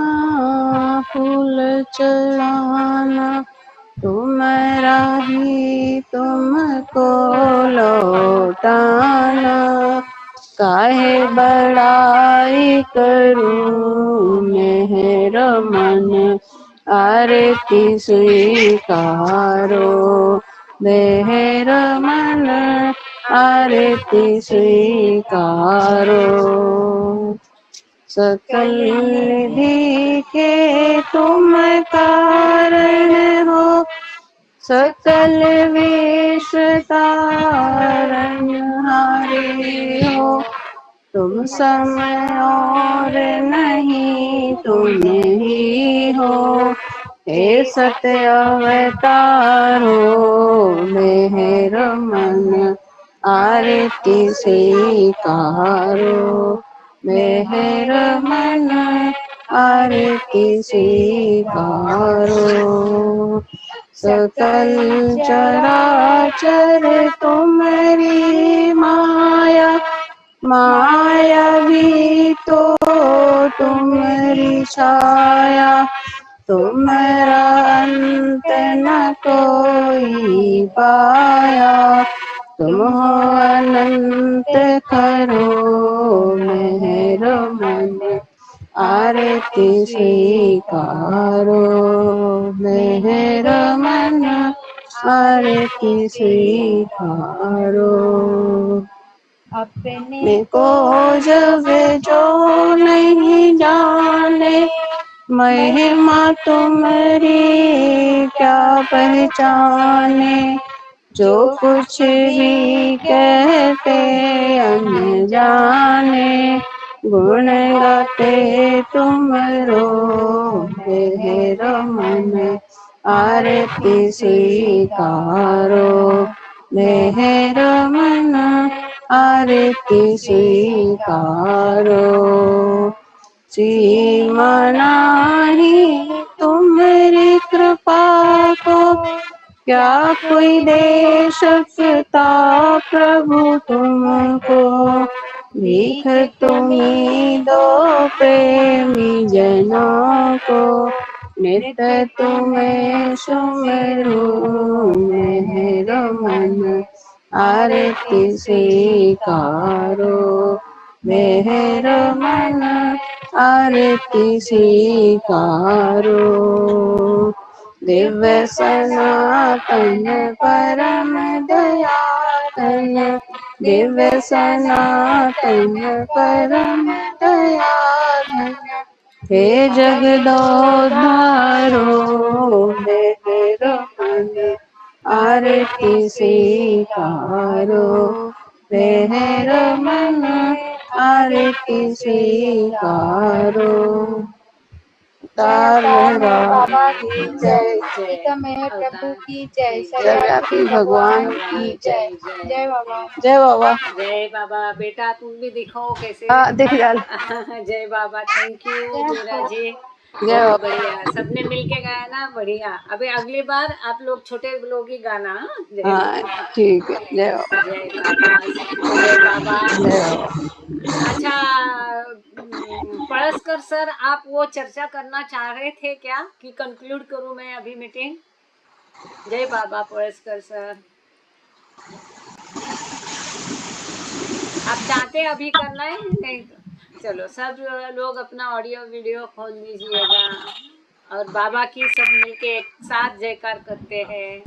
फूल चढ़ाना तुम्हारा ही तुमको लौटाना काहे बड़ाई करूं मेहर मन आरती स्वीकारो मेहर मन आरती स्वीकारो सकल निधि के तुम कारण हो सकल विश्व तारनहारे हो तुम समय और नहीं तुम ही हो हे सत्य अवतारो मेहर मन आरती स्वीकारो मेहर मन आरती स्वीकारो सकल चराचर तुम्हारी माया माया भी तो तुम्हारी छाया तुम्हारा अंत न कोई पाया तुम हो अनंत करो मेहर मन आरती स्वीकारो मेहर मन आरती स्वीकारो अपने को जब जो नहीं जाने महिमा तुम्हारी क्या पहचाने जो कुछ भी कहते अनजाने गुण गाते तुमरो मेहर मन आरती स्वीकारो मेहर मन आरती स्वीकारो सीमा नाही तुम्हारी कृपा को क्या कोई दे सकता प्रभु तुमको भीख तुम्ही दो प्रेमी जनों को नित्य तुम्हें सुमरू मेहर मन आरती स्वीकारो मेहर मन आरती स्वीकारो दिव्य सनातन परम दया धन्य दिव्य सनातन परम दया धन्य हे जगदोद्धारो मेहर मन आरती स्वीकारो मेहर मन आरती स्वीकारो बाबा की जय सीता मैया प्रभु की जय सर्वव्यापी भगवान की जय जय बाबा जय बाबा जय बाबा। बेटा तुम भी दिखो कैसे दिख डाल जय बाबा। थैंक यू मीरा जी, जय बहुत बाबा बढ़िया। सबने मिलके गाया ना, बढ़िया। अभी अगली बार आप लोग छोटे लोग ही गाना। जय हाँ ठीक है जय बाबा जय बाबा जय बाबा। जय बाबा अच्छा पळसकर सर, आप वो चर्चा करना चाह रहे थे क्या कि कंक्लूड करूं मैं अभी मीटिंग? जय बाबा पळसकर सर, आप चाहते अभी करना है? नहीं तो चलो सब लोग अपना ऑडियो वीडियो खोल लीजिएगा और बाबा की सब मिलके एक साथ जयकार करते हैं।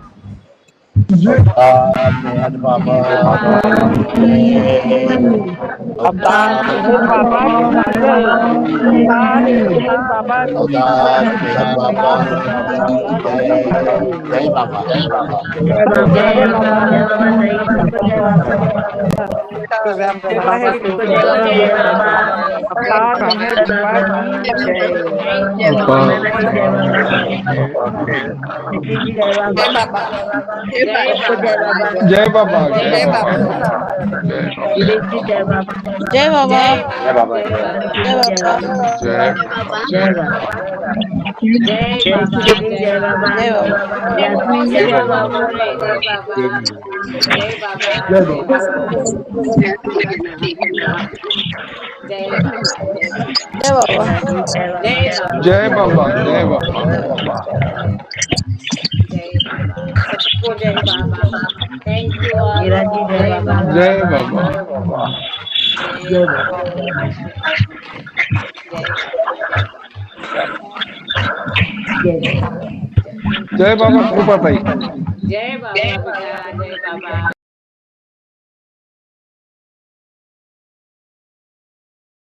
अवतार मेहर बाबा की जय। अवतार मेहर बाबा की जय। अवतार मेहर बाबा की जय। जय बाबा। जय बाबा। जय बाबा जय बाबा जय बाबा जय बाबा जय बाबा। जय बाबा जय बाबा जय बाबा जय बाबा जय बाबा जय बाबा जय बाबा जय बाबा सबको जय बाबा। Thank you all. जय बाबा जय बाबा। जय बाबा कृपा ताई जय बाबा बेटा जय बाबा।